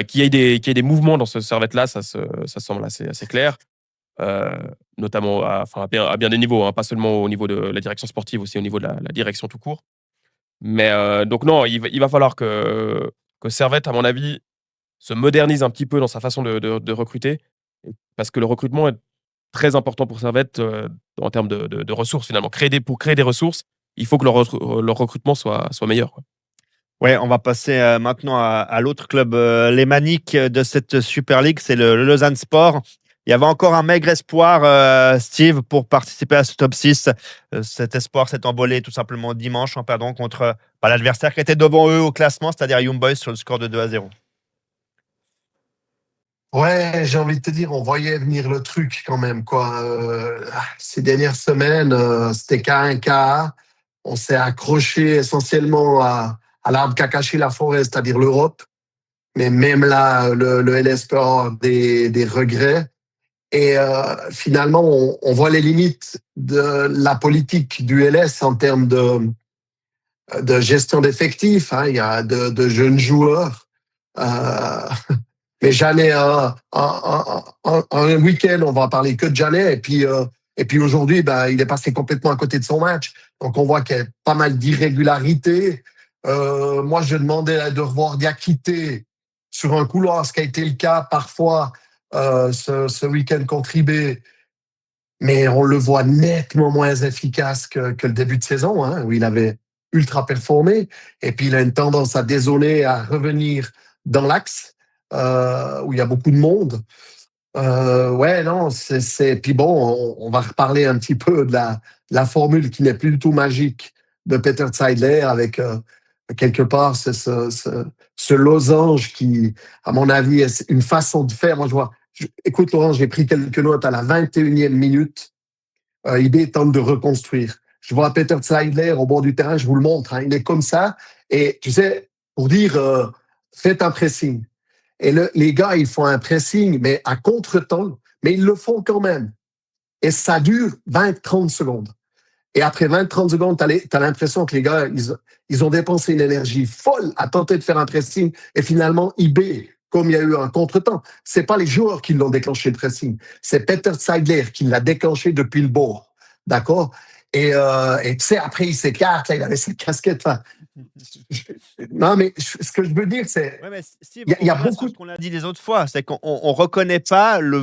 Qu'il y ait des mouvements dans ce Servette-là, ça semble assez clair. Notamment à bien des niveaux, hein, pas seulement au niveau de la direction sportive, aussi au niveau de la direction tout court. Mais donc non, il va falloir que Servette, à mon avis, se modernise un petit peu dans sa façon de recruter, parce que le recrutement est très important pour Servette en termes de ressources finalement. Pour créer des ressources, il faut que leur recrutement soit meilleur, quoi. Ouais, on va passer maintenant à l'autre club lémanique de cette Super League, c'est le Lausanne Sport. Il y avait encore un maigre espoir, Steve, pour participer à ce top 6. Cet espoir s'est envolé tout simplement dimanche en perdant contre l'adversaire qui était devant eux au classement, c'est-à-dire Young Boys, sur le score de 2-0. Ouais, j'ai envie de te dire, on voyait venir le truc quand même, quoi. Ces dernières semaines, c'était K1, on s'est accroché essentiellement à l'arbre qui a caché la forêt, c'est-à-dire l'Europe. Mais même là, le LS peut avoir des regrets. Et finalement, on voit les limites de la politique du LS en termes de gestion d'effectifs. Hein. Il y a de jeunes joueurs. Mais Janet, un week-end, on va parler que de Janet. Et puis aujourd'hui, il est passé complètement à côté de son match. Donc on voit qu'il y a pas mal d'irrégularités. Moi, je demandais de revoir Diakité sur un couloir, ce qui a été le cas parfois ce week-end contre IB. Mais on le voit nettement moins efficace que le début de saison, hein, où il avait ultra performé. Et puis il a une tendance à dézoner, à revenir dans l'axe. Où il y a beaucoup de monde. Ouais, non, c'est. Puis bon, on va reparler un petit peu de la formule qui n'est plus du tout magique de Peter Zeidler avec quelque part ce losange qui, à mon avis, est une façon de faire. Moi, écoute, Laurent, j'ai pris quelques notes à la 21e minute. IB tente de reconstruire. Je vois Peter Zeidler au bord du terrain, je vous le montre. Hein, il est comme ça. Et tu sais, pour dire, faites un pressing. Et les gars, ils font un pressing, mais à contre-temps, mais ils le font quand même. Et ça dure 20-30 secondes. Et après 20-30 secondes, tu as l'impression que les gars, ils ont dépensé une énergie folle à tenter de faire un pressing. Et finalement, IB, comme il y a eu un contre-temps, c'est pas les joueurs qui l'ont déclenché le pressing. C'est Peter Zeidler qui l'a déclenché depuis le bord. D'accord? Et tu sais, après, il s'écarte, là, il avait cette casquette. Enfin, non, mais ce que je veux dire, c'est. Ouais, mais Steve, il y a beaucoup. Ce qu'on a dit les autres fois, c'est qu'on ne reconnaît pas la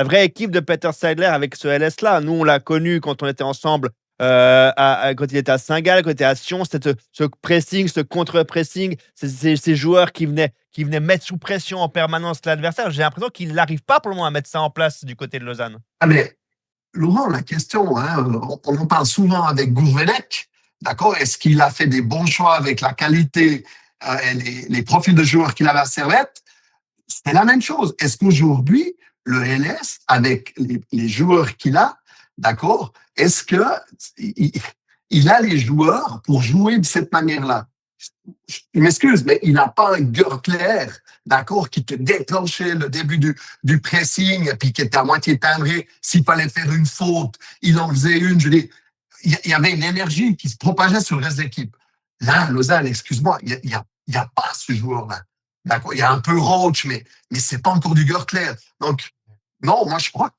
vraie équipe de Peter Zeidler avec ce LS-là. Nous, on l'a connu quand on était ensemble, quand il était à Saint-Gall, quand il était à Sion, c'était ce pressing, ce contre-pressing, ces joueurs qui venaient mettre sous pression en permanence l'adversaire. J'ai l'impression qu'il n'arrive pas pour le moment à mettre ça en place du côté de Lausanne. Ah, mais Laurent, la question, hein, on en parle souvent avec Gourvenec. D'accord? Est-ce qu'il a fait des bons choix avec la qualité et les profils de joueurs qu'il avait à Servette? C'est la même chose. Est-ce qu'aujourd'hui, le LS, avec les joueurs qu'il a, d'accord, est-ce qu'il a les joueurs pour jouer de cette manière-là? Je m'excuse, mais il n'a pas un cœur clair d'accord, qui te déclenchait le début du pressing, et puis qui était à moitié timbré. S'il fallait faire une faute, il en faisait une. Je dis, il y avait une énergie qui se propageait sur le reste de l'équipe. Là, Lausanne, excuse-moi, il y a pas ce joueur-là. D'accord, il y a un peu Roach, mais c'est pas encore du cœur clair. Donc, non, moi, je crois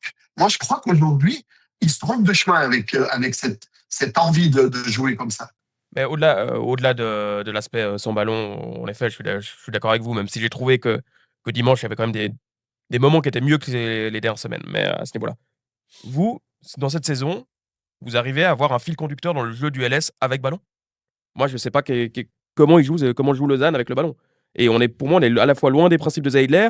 qu'aujourd'hui, il se trompe de chemin avec cette envie de jouer comme ça. Mais au-delà de l'aspect sans ballon, en effet, je suis d'accord avec vous, même si j'ai trouvé que dimanche, il y avait quand même des moments qui étaient mieux que les dernières semaines. Mais à ce niveau-là, vous, dans cette saison, vous arrivez à avoir un fil conducteur dans le jeu du LS avec ballon? Moi, je ne sais pas comment comment joue Lausanne avec le ballon. Et pour moi, on est à la fois loin des principes de Zeidler,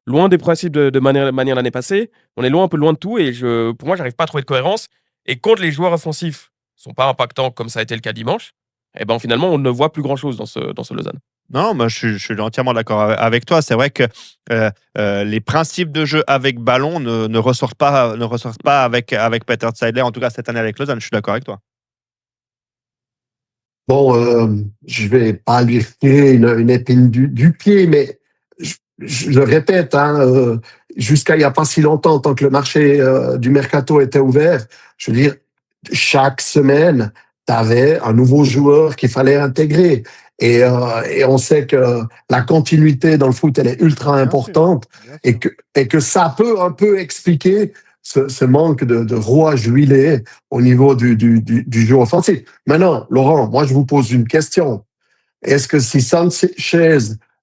loin des principes de manière l'année passée. On est un peu loin de tout. Et pour moi, j'arrive pas à trouver de cohérence. Et quand les joueurs offensifs sont pas impactants comme ça a été le cas dimanche, eh ben finalement, on ne voit plus grand-chose dans ce Lausanne. Non, moi, je suis entièrement d'accord avec toi. C'est vrai que les principes de jeu avec ballon ne ressortent pas avec Peter Zeidler, en tout cas cette année avec Lausanne. Je suis d'accord avec toi. Bon, je vais pas lui tirer une épine du pied, mais je le répète, jusqu'à il y a pas si longtemps, tant que le marché du mercato était ouvert, je veux dire, chaque semaine, tu avais un nouveau joueur qu'il fallait intégrer. Et on sait que la continuité dans le foot, elle est ultra importante, et que ça peut un peu expliquer ce manque de rouage huilé au niveau du jeu offensif. Maintenant, Laurent, moi, je vous pose une question. Est-ce que si Sanchez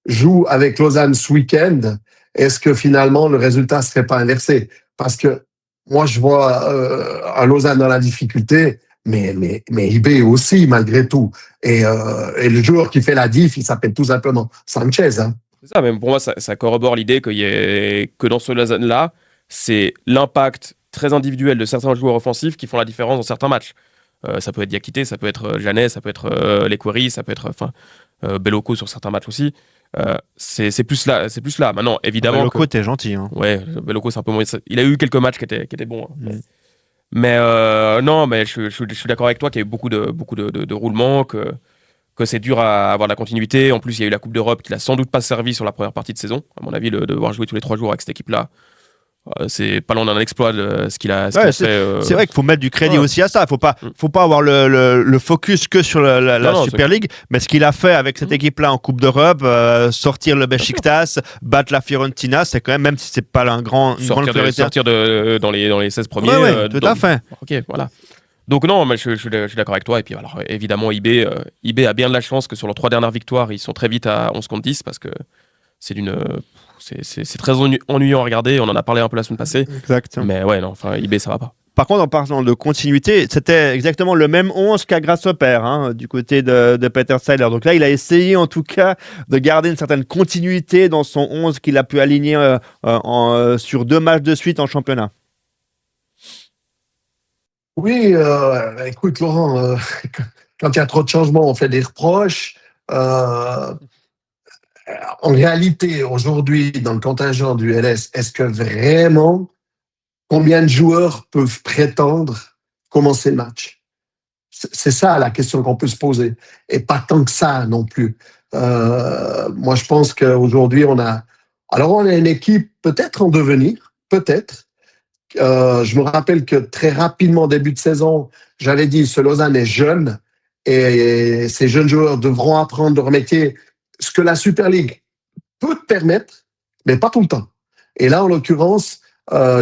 joue avec Lausanne ce week-end, est-ce que finalement le résultat ne serait pas inversé? Parce que moi, je vois un Lausanne dans la difficulté, mais IB aussi, malgré tout. Et le joueur qui fait la diff, il s'appelle tout simplement Sanchez. Hein. C'est ça, même pour moi, ça corrobore l'idée que dans ce Lausanne-là, c'est l'impact très individuel de certains joueurs offensifs qui font la différence dans certains matchs. Ça peut être Diakité, ça peut être Janet, ça peut être Lequery, ça peut être Belloko sur certains matchs aussi. C'est plus là. Maintenant, évidemment. Belloko, t'es gentil. Hein. Ouais, Belloko, c'est un peu moins. Il a eu quelques matchs qui étaient bons. Hein. Mais non, mais je suis d'accord avec toi qu'il y a eu beaucoup de roulements, que c'est dur à avoir de la continuité. En plus, il y a eu la Coupe d'Europe qui l'a sans doute pas servi sur la première partie de saison. À mon avis, de devoir jouer tous les 3 jours avec cette équipe-là, c'est pas loin d'un exploit ce qu'il a fait. C'est vrai qu'il faut mettre du crédit aussi à ça. Faut pas avoir le focus que sur la Super League, mais ce qu'il a fait avec cette équipe-là en Coupe d'Europe, sortir le Beşiktaş, battre la Fiorentina, c'est quand même si c'est pas une grande priorité. Sortir dans les 16 premiers. Ouais, tout à fait. Ok, voilà. Donc non, mais je suis d'accord avec toi. Et puis alors, évidemment, IB a bien de la chance que sur leurs 3 dernières victoires, ils sont très vite à 11 contre 10 parce que c'est très ennuyant à regarder. On en a parlé un peu la semaine passée. Exactement. Mais ouais, non, enfin, IB, ça va pas. Par contre, en parlant de continuité, c'était exactement le même 11 qu'à Grasshopper, du côté de Peter Zeidler. Donc là, il a essayé en tout cas de garder une certaine continuité dans son 11 qu'il a pu aligner sur 2 matchs de suite en championnat. Oui, écoute Laurent, quand il y a trop de changements, on fait des reproches. En réalité, aujourd'hui, dans le contingent du LS, est-ce que vraiment, combien de joueurs peuvent prétendre commencer le match? C'est ça la question qu'on peut se poser. Et pas tant que ça non plus. Moi, je pense qu'aujourd'hui, on a une équipe peut-être en devenir, peut-être. Je me rappelle que très rapidement, début de saison, j'avais dit, ce Lausanne est jeune et ces jeunes joueurs devront apprendre leur métier. Ce que la Super League peut te permettre, mais pas tout le temps. Et là, en l'occurrence,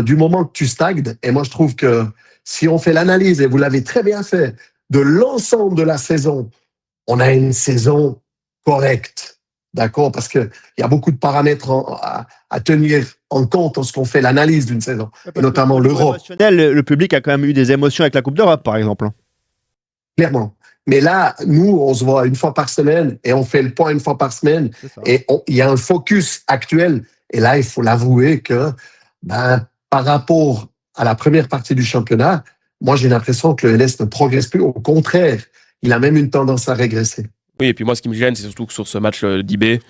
du moment que tu stagnes, et moi je trouve que si on fait l'analyse, et vous l'avez très bien fait, de l'ensemble de la saison, on a une saison correcte, d'accord? Parce qu'il y a beaucoup de paramètres à tenir en compte lorsqu'on fait l'analyse d'une saison, et notamment l'Euro. Le public a quand même eu des émotions avec la Coupe d'Europe, par exemple. Clairement. Mais là, nous, on se voit une fois par semaine et on fait le point une fois par semaine. Et il y a un focus actuel. Et là, il faut l'avouer que par rapport à la première partie du championnat, moi, j'ai l'impression que le LS ne progresse plus. Au contraire, il a même une tendance à régresser. Oui, et puis moi, ce qui me gêne, c'est surtout que sur ce match d'IB, tu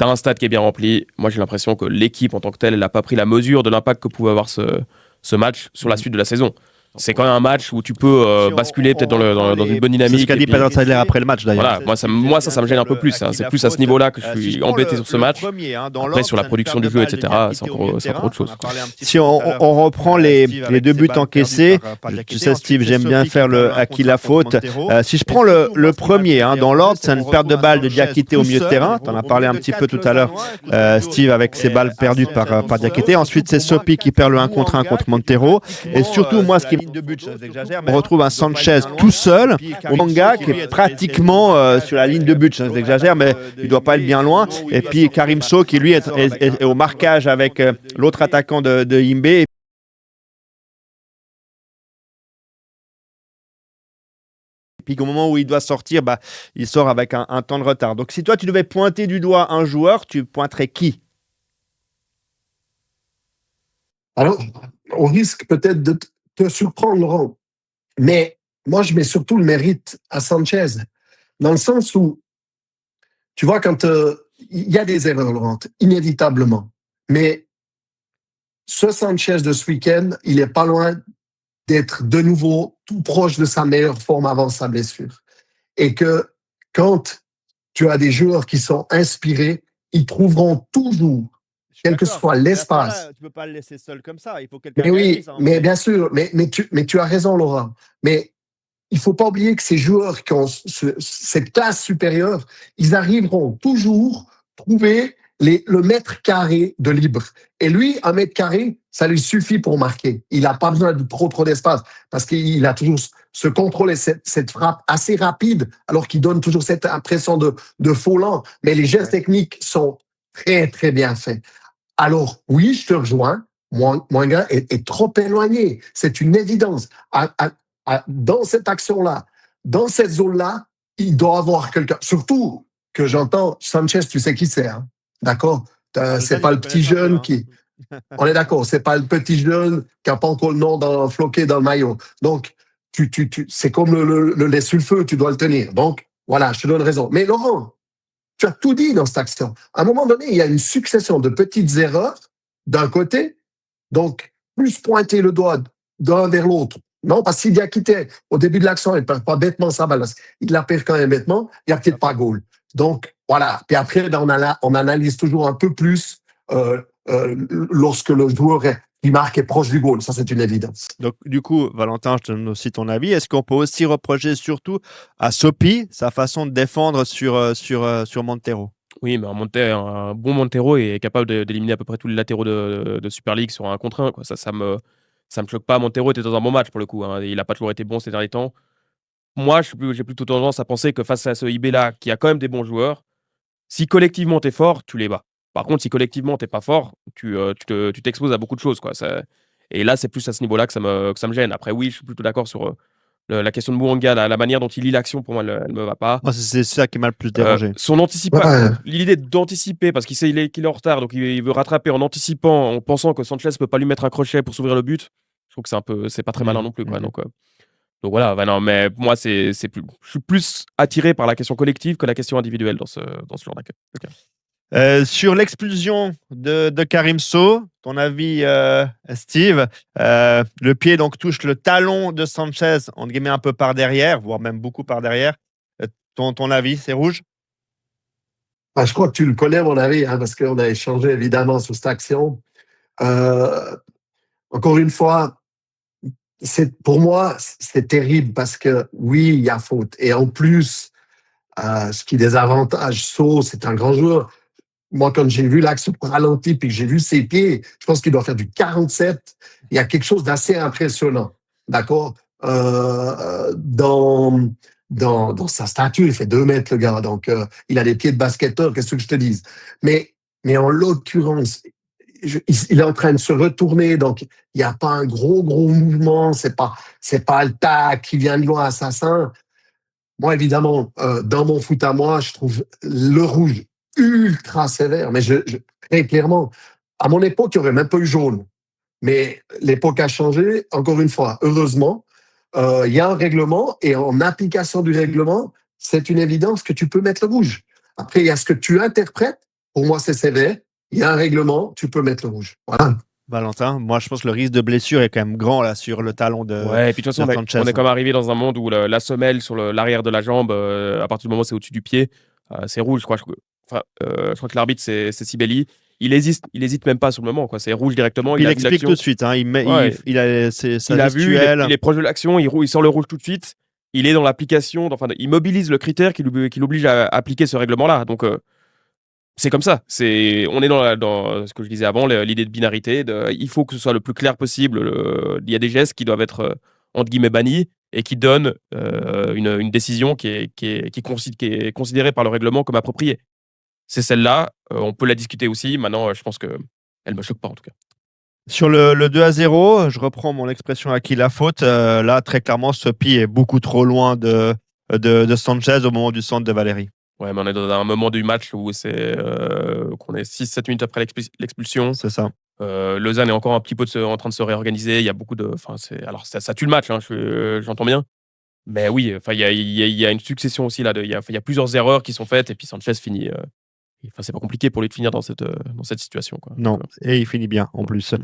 as un stade qui est bien rempli. Moi, j'ai l'impression que l'équipe en tant que telle, elle n'a pas pris la mesure de l'impact que pouvait avoir ce match sur la suite de la saison. c'est quand même un match où tu peux basculer peut-être dans une bonne dynamique. C'est ce qu'a dit Peter Sadler après le match d'ailleurs. Voilà, ça me gêne un peu plus. C'est plus à ce niveau-là que je suis embêté sur ce match. Après, sur la production du jeu, etc., c'est encore autre chose. Si on reprend les deux buts encaissés, tu sais, Steve, j'aime bien faire le à qui la faute. Si je prends le premier, dans l'ordre, c'est une perte de balle de Diakité au milieu de terrain. Tu en as parlé un petit peu tout à l'heure, Steve, avec ses balles perdues par Diakité. Ensuite, c'est Sopi qui perd le 1 contre 1 contre Montero. Et surtout, moi, ce qui on retrouve un Sanchez tout seul au Manga qui est pratiquement sur la ligne de but. J'exagère, mais il ne doit pas être bien loin. Et puis Karim So qui, lui, est au marquage avec l'autre attaquant de Imbe. Et puis au moment où il doit sortir, il sort avec un temps de retard. Donc si toi, tu devais pointer du doigt un joueur, tu pointerais qui? Alors, on risque peut-être de te surprendre, Laurent, mais moi, je mets surtout le mérite à Sanchez, dans le sens où, tu vois, quand il y a des erreurs, Laurent, inévitablement, mais ce Sanchez de ce week-end, il n'est pas loin d'être de nouveau tout proche de sa meilleure forme avant sa blessure. Et que quand tu as des joueurs qui sont inspirés, ils trouveront toujours, quel que soit l'espace. Tu ne peux pas le laisser seul comme ça. Il faut mais oui, mais bien sûr, mais tu as raison, Laurent. Mais il ne faut pas oublier que ces joueurs qui ont cette classe supérieure, ils arriveront toujours à trouver le mètre carré de libre. Et lui, un mètre carré, ça lui suffit pour marquer. Il n'a pas besoin de trop d'espace parce qu'il a toujours ce contrôle et cette frappe assez rapide, alors qu'il donne toujours cette impression de faux lent. Mais les gestes techniques sont très, très bien faits. Alors, oui, je te rejoins. Mouanga est trop éloigné. C'est une évidence. Dans cette action-là, dans cette zone-là, il doit avoir quelqu'un. Surtout que j'entends Sanchez, tu sais qui c'est, hein? D'accord? C'est pas le petit jeune qui. On est d'accord, c'est pas le petit jeune qui n'a pas encore le nom floqué dans le maillot. Donc, c'est comme le lait sur le feu, tu dois le tenir. Donc, voilà, je te donne raison. Mais Laurent, tu as tout dit dans cette action. À un moment donné, il y a une succession de petites erreurs d'un côté, donc plus pointer le doigt d'un vers l'autre. Non, parce qu'il y a quitté au début de l'action, il ne perd pas bêtement sa balle. Il la perd quand même bêtement, il n'y a peut-être pas goal. Donc, voilà. Puis après, on analyse toujours un peu plus lorsque le joueur qui marque est proche du goal. Ça, c'est une évidence. Donc, du coup, Valentin, je te donne aussi ton avis. Est-ce qu'on peut aussi reprocher surtout à Sopi sa façon de défendre sur Montero? Oui, mais un bon Montero est capable d'éliminer à peu près tous les latéraux de Super League sur un contre un, quoi. Ça me choque pas. Montero était dans un bon match pour le coup, hein. Il n'a pas toujours été bon ces derniers temps. Moi, j'ai plutôt tendance à penser que face à ce IB-là, qui a quand même des bons joueurs, si collectivement t'es fort, tu les bats. Par contre, si collectivement t'es pas fort, tu t'exposes à beaucoup de choses, quoi. Et là, c'est plus à ce niveau-là que ça me gêne. Après, oui, je suis plutôt d'accord sur la question de Mouanga, la manière dont il lit l'action, pour moi, elle me va pas. Moi, c'est ça qui m'a le plus dérangé. L'idée d'anticiper, parce qu'il est en retard, donc il veut rattraper en anticipant, en pensant que Sanchez peut pas lui mettre un crochet pour s'ouvrir le but. Je trouve que c'est pas très malin non plus, quoi. Donc voilà, non, mais moi, je suis plus attiré par la question collective que la question individuelle dans ce genre d'accueil. Sur l'expulsion de Karim So, ton avis, Steve, le pied donc touche le talon de Sanchez, entre guillemets un peu par derrière, voire même beaucoup par derrière. Ton avis, c'est rouge? Je crois que tu le connais, mon avis, hein, parce qu'on a échangé évidemment sur cette action. Encore une fois, pour moi, c'est terrible parce que oui, il y a faute. Et en plus, ce qui désavantage So, c'est un grand joueur. Moi, quand j'ai vu l'action ralenti et que j'ai vu ses pieds, je pense qu'il doit faire du 47. Il y a quelque chose d'assez impressionnant. D'accord? Dans sa stature, il fait 2 mètres, le gars. Donc, il a des pieds de basketteur, qu'est-ce que je te dise? Mais en l'occurrence, il est en train de se retourner, donc il n'y a pas un gros mouvement, c'est pas le tac qui vient de loin, assassin. Moi, évidemment, dans mon foot à moi, je trouve le rouge ultra sévère, mais très clairement, à mon époque, il n'y aurait même pas eu jaune. Mais l'époque a changé, encore une fois, heureusement. Il y a un règlement, et en application du règlement, c'est une évidence que tu peux mettre le rouge. Après, il y a ce que tu interprètes. Pour moi, c'est sévère. Il y a un règlement, tu peux mettre le rouge. Voilà. Valentin, moi je pense que le risque de blessure est quand même grand là sur le talon de Ouais, et puis de toute façon, Sanchez. on est comme arrivé dans un monde où la semelle sur l'arrière de la jambe, à partir du moment où c'est au-dessus du pied, c'est rouge, je crois. Je crois que l'arbitre, c'est Sibeli. Il hésite même pas sur le moment, quoi. C'est rouge directement. Il a vu explique l'action. tout de suite, hein, Ouais. il a sa Il a vu, gestuelle. il est proche de l'action, il sort le rouge tout de suite. Il est dans l'application, enfin, il mobilise le critère qui l'oblige à appliquer ce règlement-là. Donc, c'est comme ça. On est dans ce que je disais avant, l'idée de binarité. Il faut que ce soit le plus clair possible. Il y a des gestes qui doivent être, entre guillemets, bannis et qui donnent une décision qui est considérée par le règlement comme appropriée. C'est celle-là. On peut la discuter aussi. Maintenant, je pense qu'elle ne me choque pas, en tout cas. Sur le 2-0, je reprends mon expression à qui la faute. Là, très clairement, Sopi est beaucoup trop loin de Sanchez au moment du centre de Valérie. Ouais, mais on est dans un moment du match où qu'on est 6-7 minutes après l'expulsion. C'est ça. Lausanne est encore un petit peu en train de se réorganiser. Il y a beaucoup de. Alors, ça tue le match, hein, j'entends bien. Mais oui, il y a une succession aussi là. Il y a plusieurs erreurs qui sont faites et puis Sanchez finit. C'est pas compliqué pour lui de finir dans cette situation, quoi. Non, Donc, et il finit bien en plus.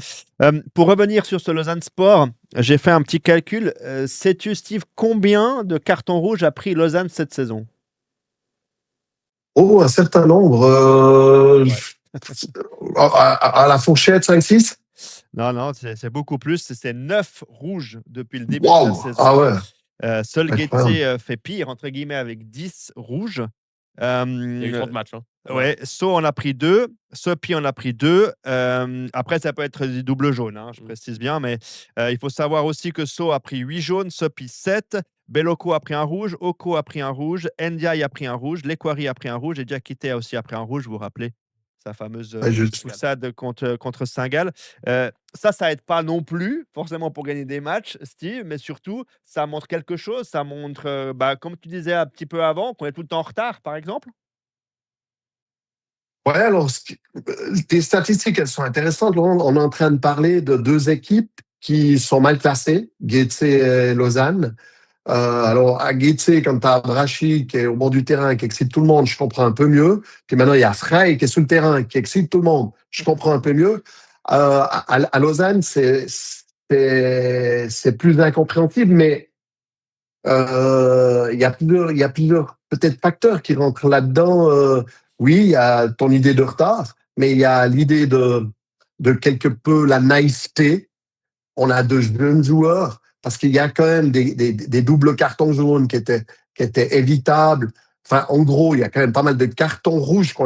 Pour revenir sur ce Lausanne Sport, j'ai fait un petit calcul. Sais-tu, Steve, combien de cartons rouges a pris Lausanne cette saison? Oh, un certain nombre. À la fourchette, 5-6? Non, c'est beaucoup plus. C'est 9 rouges depuis le début Wow. de la saison. Ah ouais. Seul Incroyable. Guetze fait pire, entre guillemets, avec 10 rouges. il y a eu 30 matchs. Hein. Ouais, So en a pris 2, Sopi en a pris 2. Après, ça peut être des doubles jaunes, hein, je précise bien, mais il faut savoir aussi que So a pris 8 jaunes, Sopi 7, Beloko a pris un rouge, Oko a pris un rouge, Ndiaye a pris un rouge, Lekwari a pris un rouge et Diakité a aussi pris un rouge, vous vous rappelez sa fameuse Ouais, juste. poussade contre Saint-Gall. Ça aide pas non plus, forcément, pour gagner des matchs, Steve, mais surtout, ça montre quelque chose. Ça montre, comme tu disais un petit peu avant, qu'on est tout le temps en retard, par exemple. Ouais, alors, tes statistiques, elles sont intéressantes, Laurent. On est en train de parler de deux équipes qui sont mal classées, Guetze et Lausanne. Alors, à Guetze, quand tu as Brachy qui est au bord du terrain, qui excite tout le monde, je comprends un peu mieux. Puis maintenant, il y a Frey qui est sur le terrain, qui excite tout le monde, je comprends un peu mieux. À Lausanne, c'est plus incompréhensible, mais il y a plusieurs peut-être facteurs qui rentrent là-dedans. Oui, il y a ton idée de retard, mais il y a l'idée de quelque peu la naïveté. On a de jeunes joueurs, parce qu'il y a quand même des doubles cartons jaunes qui étaient évitables. Enfin, en gros, il y a quand même pas mal de cartons rouges qui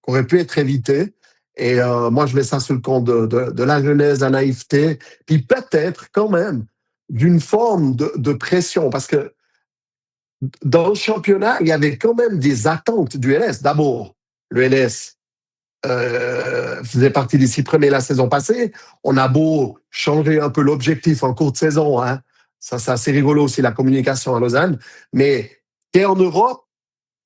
auraient pu être évités. Et moi, je mets ça sur le compte de la jeunesse, de la naïveté, puis peut-être quand même d'une forme de pression, parce que dans le championnat, il y avait quand même des attentes du LS. D'abord, le LS faisait partie des 6 premiers la saison passée. On a beau changer un peu l'objectif en cours de saison, hein. Ça c'est assez rigolo aussi, la communication à Lausanne. Mais tu es en Europe,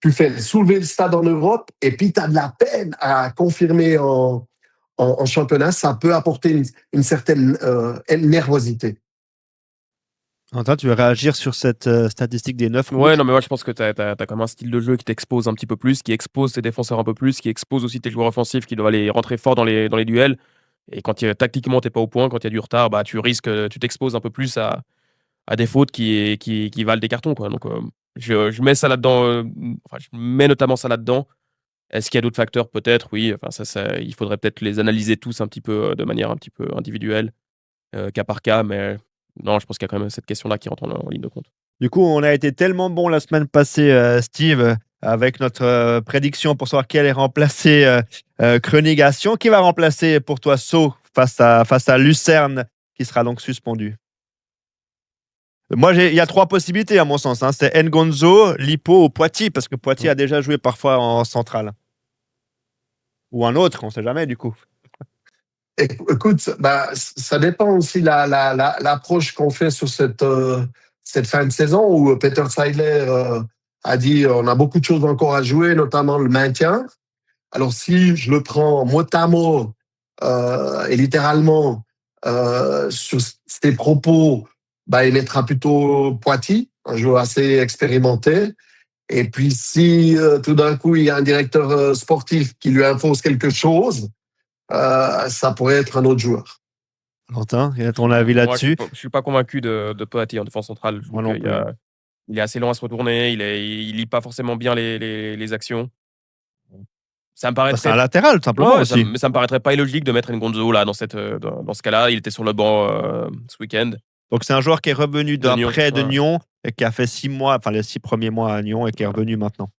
tu fais soulever le stade en Europe, et puis tu as de la peine à confirmer en championnat. Ça peut apporter une certaine nervosité. Antoine, tu veux réagir sur cette statistique des 9 rouges? Ouais, non, mais moi je pense que tu as comme un style de jeu qui t'expose un petit peu plus, qui expose tes défenseurs un peu plus, qui expose aussi tes joueurs offensifs qui doivent aller rentrer fort dans les duels. Et quand tactiquement t'es pas au point, quand il y a du retard, bah tu t'exposes un peu plus à des fautes qui valent des cartons, quoi. Donc je mets ça là-dedans, je mets notamment ça là-dedans. Est-ce qu'il y a d'autres facteurs? Peut-être, oui. Enfin, il faudrait peut-être les analyser tous un petit peu de manière un petit peu individuelle, cas par cas, mais non, je pense qu'il y a quand même cette question-là qui rentre en ligne de compte. Du coup, on a été tellement bon la semaine passée, Steve, avec notre prédiction pour savoir qui allait remplacer Krönigation. Qui va remplacer pour toi So face à Lucerne, qui sera donc suspendu? Moi, il y a 3 possibilités à mon sens. Hein. C'est Ngonzo, Lipo ou Poitiers, parce que Poitiers a déjà joué parfois en centrale. Ou un autre, on ne sait jamais du coup. Écoute, ça dépend aussi l'approche qu'on fait sur cette fin de saison où Peter Seidler a dit on a beaucoup de choses encore à jouer, notamment le maintien. Alors si je le prends mot à mot et littéralement sur ses propos, il mettra plutôt Poitiers, un joueur assez expérimenté. Et puis si tout d'un coup il y a un directeur sportif qui lui impose quelque chose, ça pourrait être un autre joueur. Valentin, quel est ton avis Moi, là-dessus? je suis pas convaincu de Poati en défense centrale. Je Moi trouve non qu'il il est assez lent à se retourner, il lit pas forcément bien les actions. Ça me Bah, c'est un paraîtrait latéral, tout simplement Ouais, aussi. mais ça me paraîtrait pas illogique de mettre Ngonzo là dans ce cas-là. Il était sur le banc ce week-end Donc, c'est un joueur qui est revenu de d'un Nyon. prêt de Ouais. Nyon et qui a fait 6 mois, enfin les 6 premiers mois à Nyon et qui est Ouais. revenu maintenant.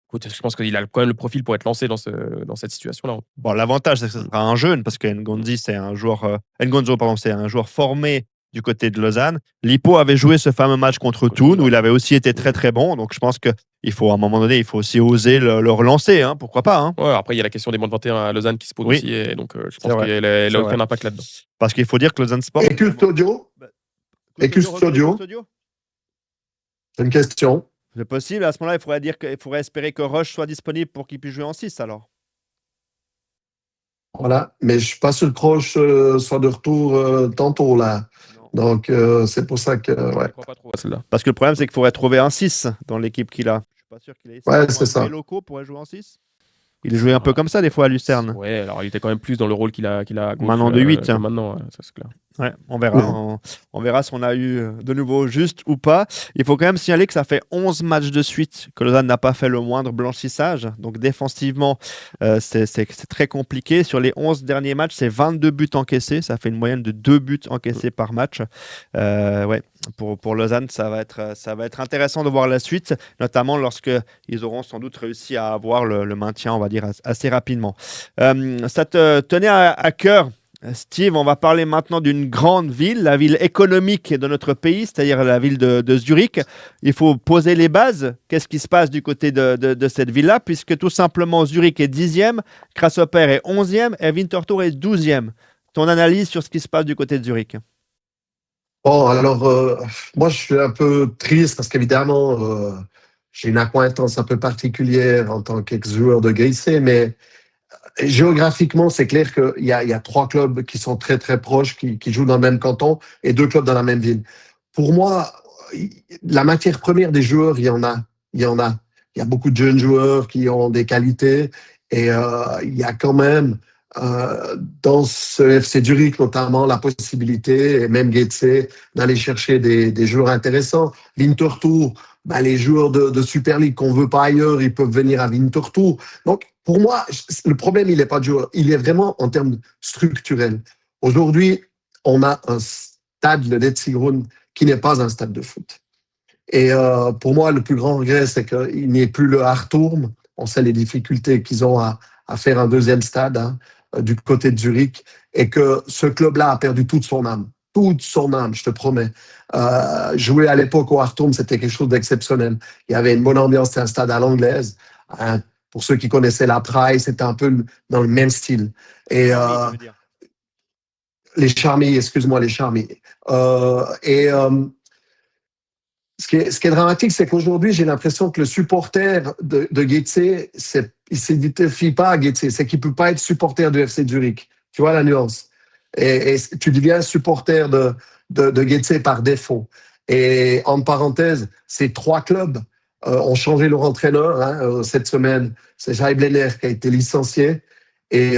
Écoute, je pense qu'il a quand même le profil pour être lancé dans cette situation-là. Bon, l'avantage, c'est que ce sera un jeune parce que Ngonzi, c'est un joueur, Ngonzo, pardon, c'est un joueur formé du côté de Lausanne. Lipo avait joué ce fameux match contre Thun où il avait aussi été très très bon. Donc, je pense qu'il faut, à un moment donné, il faut aussi oser le relancer. Hein, pourquoi pas, hein. Ouais, après, il y a la question des moins de 21 à Lausanne qui se pose Oui. aussi. Et donc, je C'est pense vrai. qu'il C'est a vrai. aucun impact là-dedans. Parce qu'il faut dire que Lausanne Sport. Et Custodio, Custodio. c'est une question. C'est possible. À ce moment-là, il faudrait espérer que Roche soit disponible pour qu'il puisse jouer en 6 alors. Voilà. Mais je suis pas sûr que Roche soit de retour tantôt, là. Non. Donc, c'est pour ça que, ouais. Je crois pas trop à celle-là. Parce que le problème, c'est qu'il faudrait trouver un 6 dans l'équipe qu'il a. Je suis pas sûr qu'il ait. Ouais, c'est ça. Les locaux pourraient jouer en 6. Il jouait un peu comme ça des fois à Lucerne. Ouais, alors il était quand même plus dans le rôle qu'il a à gauche, Maintenant de 8. que maintenant, ça c'est clair. Ouais, on verra. On verra si on a eu de nouveau juste ou pas. Il faut quand même signaler que ça fait 11 matchs de suite que Lausanne n'a pas fait le moindre blanchissage. Donc défensivement, c'est très compliqué. Sur les 11 derniers matchs, c'est 22 buts encaissés. Ça fait une moyenne de 2 buts encaissés par match. Ouais, pour Lausanne, ça va être intéressant de voir la suite, notamment lorsque ils auront sans doute réussi à avoir le maintien, on va dire, assez rapidement. Ça te tenait à cœur, Steve, on va parler maintenant d'une grande ville, la ville économique de notre pays, c'est-à-dire la ville de Zurich. Il faut poser les bases. Qu'est-ce qui se passe du côté de cette ville-là, puisque tout simplement Zurich est 10e, Grasshopper est 11e et Winterthur est 12e. Ton analyse sur ce qui se passe du côté de Zurich? Bon, alors, moi, je suis un peu triste parce qu'évidemment, j'ai une accointance un peu particulière en tant qu'ex-joueur de GC, mais géographiquement, c'est clair qu'il y a 3 clubs qui sont très, très proches, qui jouent dans le même canton et 2 clubs dans la même ville. Pour moi, la matière première des joueurs, il y en a. Il y a beaucoup de jeunes joueurs qui ont des qualités et il y a quand même, dans ce FC Zurich notamment, la possibilité, et même Getse, d'aller chercher des joueurs intéressants. Winterthur, les joueurs de Super League qu'on veut pas ailleurs, ils peuvent venir à Winterthur. Donc, pour moi, le problème, il n'est pas de joueur, il est vraiment en termes structurels. Aujourd'hui, on a un stade, le Letzigrund, qui n'est pas un stade de foot. Et pour moi, le plus grand regret, c'est qu'il n'y ait plus le Hartturm. On sait les difficultés qu'ils ont à faire un deuxième stade du côté de Zurich, et que ce club-là a perdu toute son âme. Toute son âme, je te promets. Jouer à l'époque au Hartturm, c'était quelque chose d'exceptionnel. Il y avait une bonne ambiance, c'était un stade à l'anglaise. Pour ceux qui connaissaient la Praille, c'était un peu dans le même style. Et les Charmilles, excuse-moi, les Charmilles. Ce qui est dramatique, c'est qu'aujourd'hui, j'ai l'impression que le supporter de Getse, il ne s'identifie pas à Getse. C'est qu'il ne peut pas être supporter du FC Zurich. Tu vois la nuance. Et tu deviens supporter de Getse par défaut. Et en parenthèse, ces 3 clubs ont changé leur entraîneur cette semaine. C'est Jai Blenner qui a été licencié. Et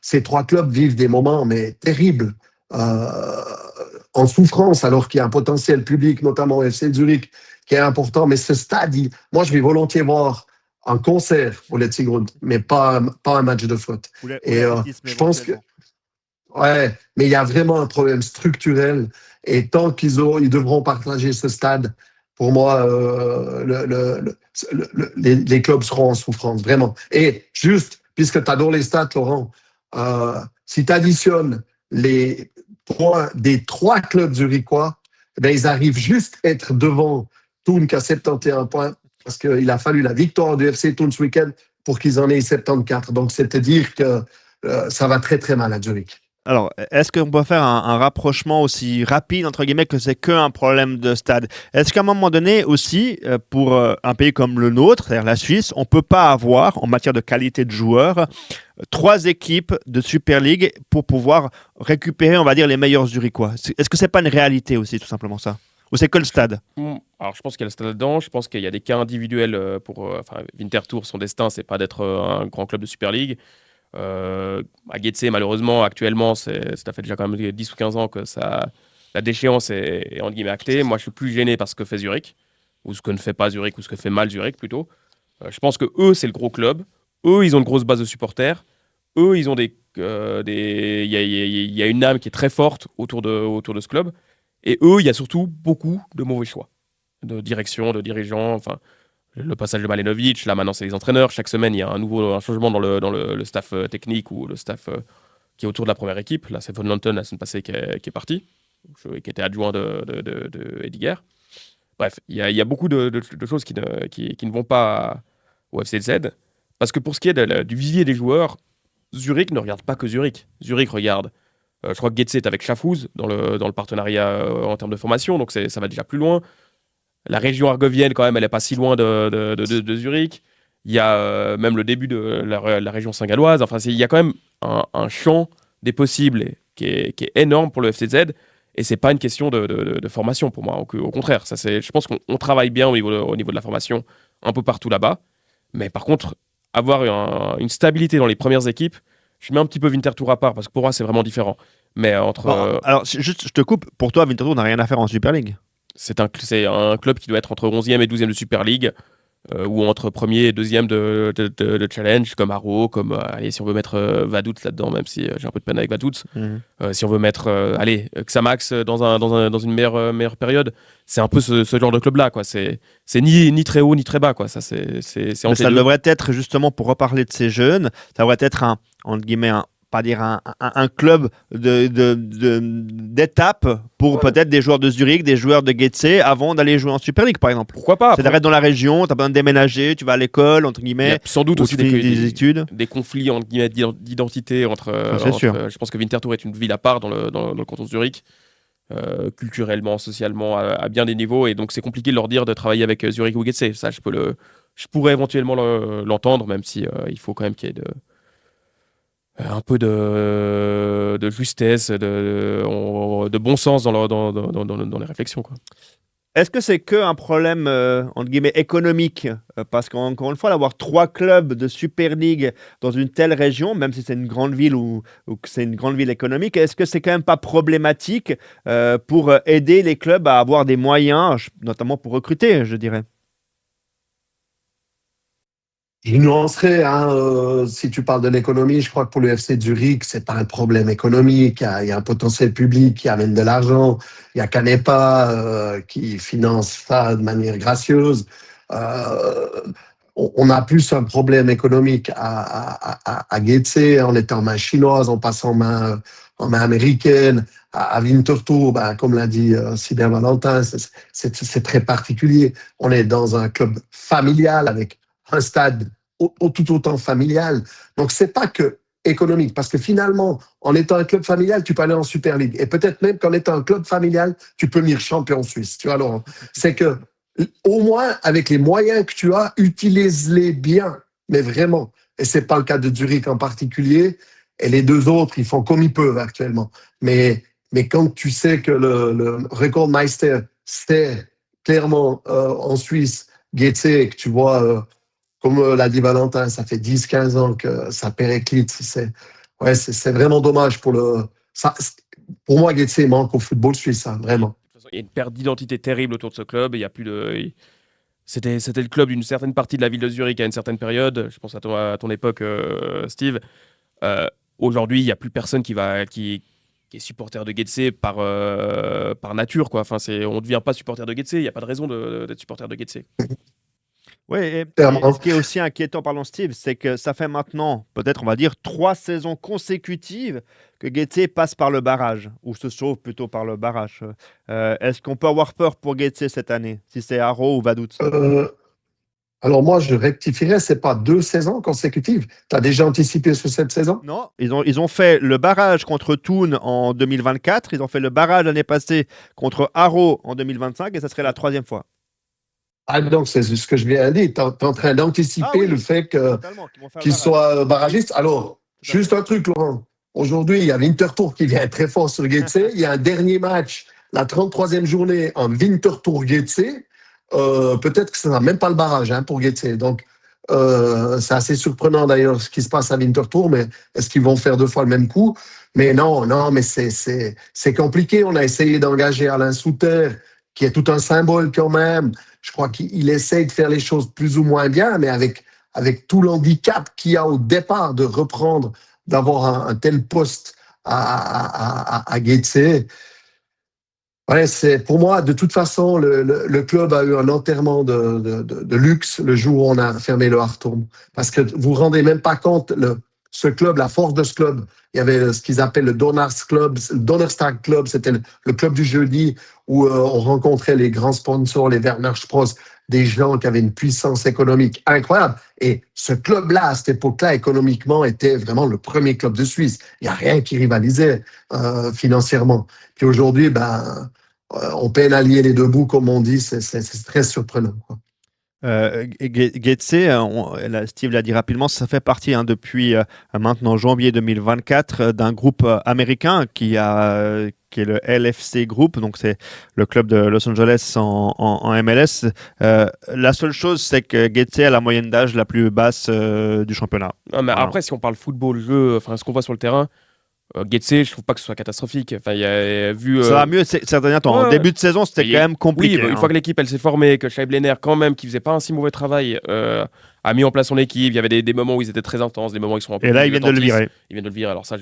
ces 3 clubs vivent des moments mais terribles. En souffrance, alors qu'il y a un potentiel public, notamment au FC Zurich, qui est important. Mais ce stade, moi, je vais volontiers voir un concert au Letzigrund, mais pas un match de foot. Et je pense que, ouais, mais il y a vraiment un problème structurel. Et tant qu'ils devront partager ce stade, pour moi, les clubs seront en souffrance, vraiment. Et juste, puisque tu adores les stats, Laurent, si tu additionnes les points des 3 clubs zurichois, ils arrivent juste à être devant Thun qui a 71 points, parce qu'il a fallu la victoire du FC Thun ce week-end pour qu'ils en aient 74. Donc, c'est à dire que ça va très, très mal à Zurich. Alors, est-ce qu'on peut faire un rapprochement aussi rapide, entre guillemets, que c'est qu'un problème de stade? Est-ce qu'à un moment donné aussi, pour un pays comme le nôtre, c'est-à-dire la Suisse, on ne peut pas avoir, en matière de qualité de joueurs, 3 équipes de Super League pour pouvoir récupérer, on va dire, les meilleurs Zurichois? Est-ce que ce n'est pas une réalité aussi, tout simplement ça? Ou c'est que le stade? Alors, je pense qu'il y a le stade là-dedans. Je pense qu'il y a des cas individuels pour Winterthur. Son destin, c'est pas d'être un grand club de Super League. À Getse, malheureusement, actuellement, ça fait déjà quand même 10 ou 15 ans que la déchéance est entre guillemets actée. Moi, je suis plus gêné par ce que fait Zurich, ou ce que ne fait pas Zurich, ou ce que fait mal Zurich plutôt. Je pense que eux, c'est le gros club. Eux, ils ont une grosse base de supporters. Eux, ils ont il y a une âme qui est très forte autour de ce club. Et eux, il y a surtout beaucoup de mauvais choix de direction, de dirigeants. Enfin, le passage de Malenovic, là maintenant c'est les entraîneurs. Chaque semaine, il y a un changement dans le staff technique ou le staff qui est autour de la première équipe. Là, c'est Von Lanten la semaine passée qui est parti, qui était adjoint de Ediger. Bref, il y a beaucoup de choses qui ne vont pas au FCZ. Parce que pour ce qui est du vivier des joueurs, Zurich ne regarde pas que Zurich. Zurich regarde, je crois que Getse est avec Schaffhouse dans le partenariat en termes de formation, donc ça va déjà plus loin. La région argovienne, quand même, elle n'est pas si loin de Zurich. Il y a même le début de la région saint-galloise. Enfin, il y a quand même un champ des possibles qui est énorme pour le FCZ. Et c'est pas une question de formation pour moi. Au contraire, je pense qu'on travaille bien au niveau de la formation un peu partout là-bas. Mais par contre, avoir une stabilité dans les premières équipes, je mets un petit peu Winterthur à part parce que pour moi, c'est vraiment différent. Mais alors, juste, je te coupe. Pour toi, Winterthur n'a rien à faire en Super League. C'est un club qui doit être entre 11e et 12e de Super League, ou entre 1er et 2e de Challenge, comme Haro, comme, si on veut mettre Vaduz là-dedans, même si j'ai un peu de peine avec Vaduz. Si on veut mettre, Xamax dans une meilleure période, c'est un peu ce genre de club-là, quoi. C'est ni très haut, ni très bas, quoi. Ça, c'est Mais ça devrait être, justement, pour reparler de ces jeunes, ça devrait être entre guillemets, pas dire un club d'étape pour peut-être des joueurs de Zurich, des joueurs de Getse avant d'aller jouer en Super League, par exemple. Pourquoi pas? C'est d'arrêter dans la région, tu as besoin de déménager, tu vas à l'école, entre guillemets. Il y a sans doute aussi des études. Des conflits entre guillemets, d'identité entre. Sûr. Je pense que Winterthur est une ville à part dans le canton de Zurich, culturellement, socialement, à bien des niveaux, et donc c'est compliqué de leur dire de travailler avec Zurich ou Getse. Ça, je pourrais éventuellement l'entendre, même si il faut quand même qu'il y ait un peu de justesse, de bon sens dans les réflexions, quoi. Est-ce que c'est qu'un problème, entre guillemets, économique? Parce qu'encore une fois, d'avoir 3 clubs de Super League dans une telle région, même si c'est une grande ville ou que c'est une grande ville économique, est-ce que c'est quand même pas problématique pour aider les clubs à avoir des moyens, notamment pour recruter, je dirais? Je nuancerais, si tu parles de l'économie, je crois que pour le FC Zurich, c'est pas un problème économique. Il y a un potentiel public qui amène de l'argent. Il y a Canepa qui finance ça de manière gracieuse. On a plus un problème économique à Getse en étant en main chinoise, en passant en main américaine. À Winterthur, comme l'a dit Sylvain Valentin, c'est très particulier. On est dans un club familial avec un stade tout autant familial. Donc, c'est pas que économique, parce que finalement, en étant un club familial, tu peux aller en Super League. Et peut-être même qu'en étant un club familial, tu peux venir champion suisse. Tu vois, Laurent, c'est que, au moins, avec les moyens que tu as, utilise-les bien, mais vraiment. Et c'est pas le cas de Zurich en particulier. Et les deux autres, ils font comme ils peuvent actuellement. Mais quand tu sais que le Rekordmeister, c'est clairement en Suisse, Getse, et que tu vois, comme l'a dit Valentin, ça fait 10-15 ans que ça périclite. C'est vraiment dommage pour moi, Getse manque au football suisse, vraiment. Il y a une perte d'identité terrible autour de ce club. Il y a plus C'était le club d'une certaine partie de la ville de Zurich à une certaine période. Je pense à ton époque, Steve. Aujourd'hui, il n'y a plus personne qui est supporter de Getse par nature, quoi. Enfin, on ne devient pas supporter de Getse. Il n'y a pas de raison d'être supporter de Getse. Oui, et ce qui est aussi inquiétant, pardon Steve, c'est que ça fait maintenant, peut-être on va dire, 3 saisons consécutives que Getse passe par le barrage, ou se sauve plutôt par le barrage. Est-ce qu'on peut avoir peur pour Getse cette année, si c'est Haro ou Vaduz? Alors moi, je rectifierais, c'est pas 2 saisons consécutives. Tu as déjà anticipé sur cette saison? Non, ils ont fait le barrage contre Thun en 2024, ils ont fait le barrage l'année passée contre Haro en 2025, et ça serait la 3e fois. Donc, c'est ce que je viens de dire. Tu es en train d'anticiper le fait qu'ils soient barragistes. Alors, juste un truc, Laurent. Aujourd'hui, il y a Winterthur qui vient très fort sur Getse. Il y a un dernier match, la 33e journée en Winterthur-Getse. Peut-être que ça n'a même pas le barrage pour Getse. Donc, C'est assez surprenant d'ailleurs ce qui se passe à Winterthur, mais est-ce qu'ils vont faire 2 fois le même coup? Mais non, mais c'est compliqué. On a essayé d'engager Alain Souter, qui est tout un symbole quand même. Je crois qu'il essaye de faire les choses plus ou moins bien, mais avec tout l'handicap qu'il y a au départ de reprendre, d'avoir un tel poste à Getse. Ouais, pour moi, de toute façon, le club a eu un enterrement de luxe le jour où on a fermé le Hartum. Parce que vous vous rendez même pas compte, ce club, la force de ce club, il y avait ce qu'ils appellent le Donnerstag Club, c'était le club du jeudi où on rencontrait les grands sponsors, les Werner Spross, des gens qui avaient une puissance économique incroyable. Et ce club-là, à cette époque-là, économiquement, était vraiment le premier club de Suisse. Il n'y a rien qui rivalisait financièrement. Puis aujourd'hui, on peine à lier les deux bouts, comme on dit, c'est très surprenant, quoi. Getse, Steve l'a dit rapidement, ça fait partie depuis maintenant janvier 2024 d'un groupe américain qui est le LFC Group, donc c'est le club de Los Angeles en MLS. La seule chose, c'est que Getse a la moyenne d'âge la plus basse du championnat. Non, mais Voilà. après, si on parle football, jeu, enfin ce qu'on voit sur le terrain, Getse, je trouve pas que ce soit catastrophique. Enfin, il y a vu. Ça va mieux ces derniers temps. Ouais, En début de saison, c'était quand même compliqué. Oui, une fois que l'équipe elle s'est formée, que Scheiblener, quand même, qui faisait pas un si mauvais travail, a mis en place son équipe. Il y avait des moments où ils étaient très intenses, des moments où ils sont un peu. Et là, ils viennent de le virer. Ils viennent de le virer. Alors ça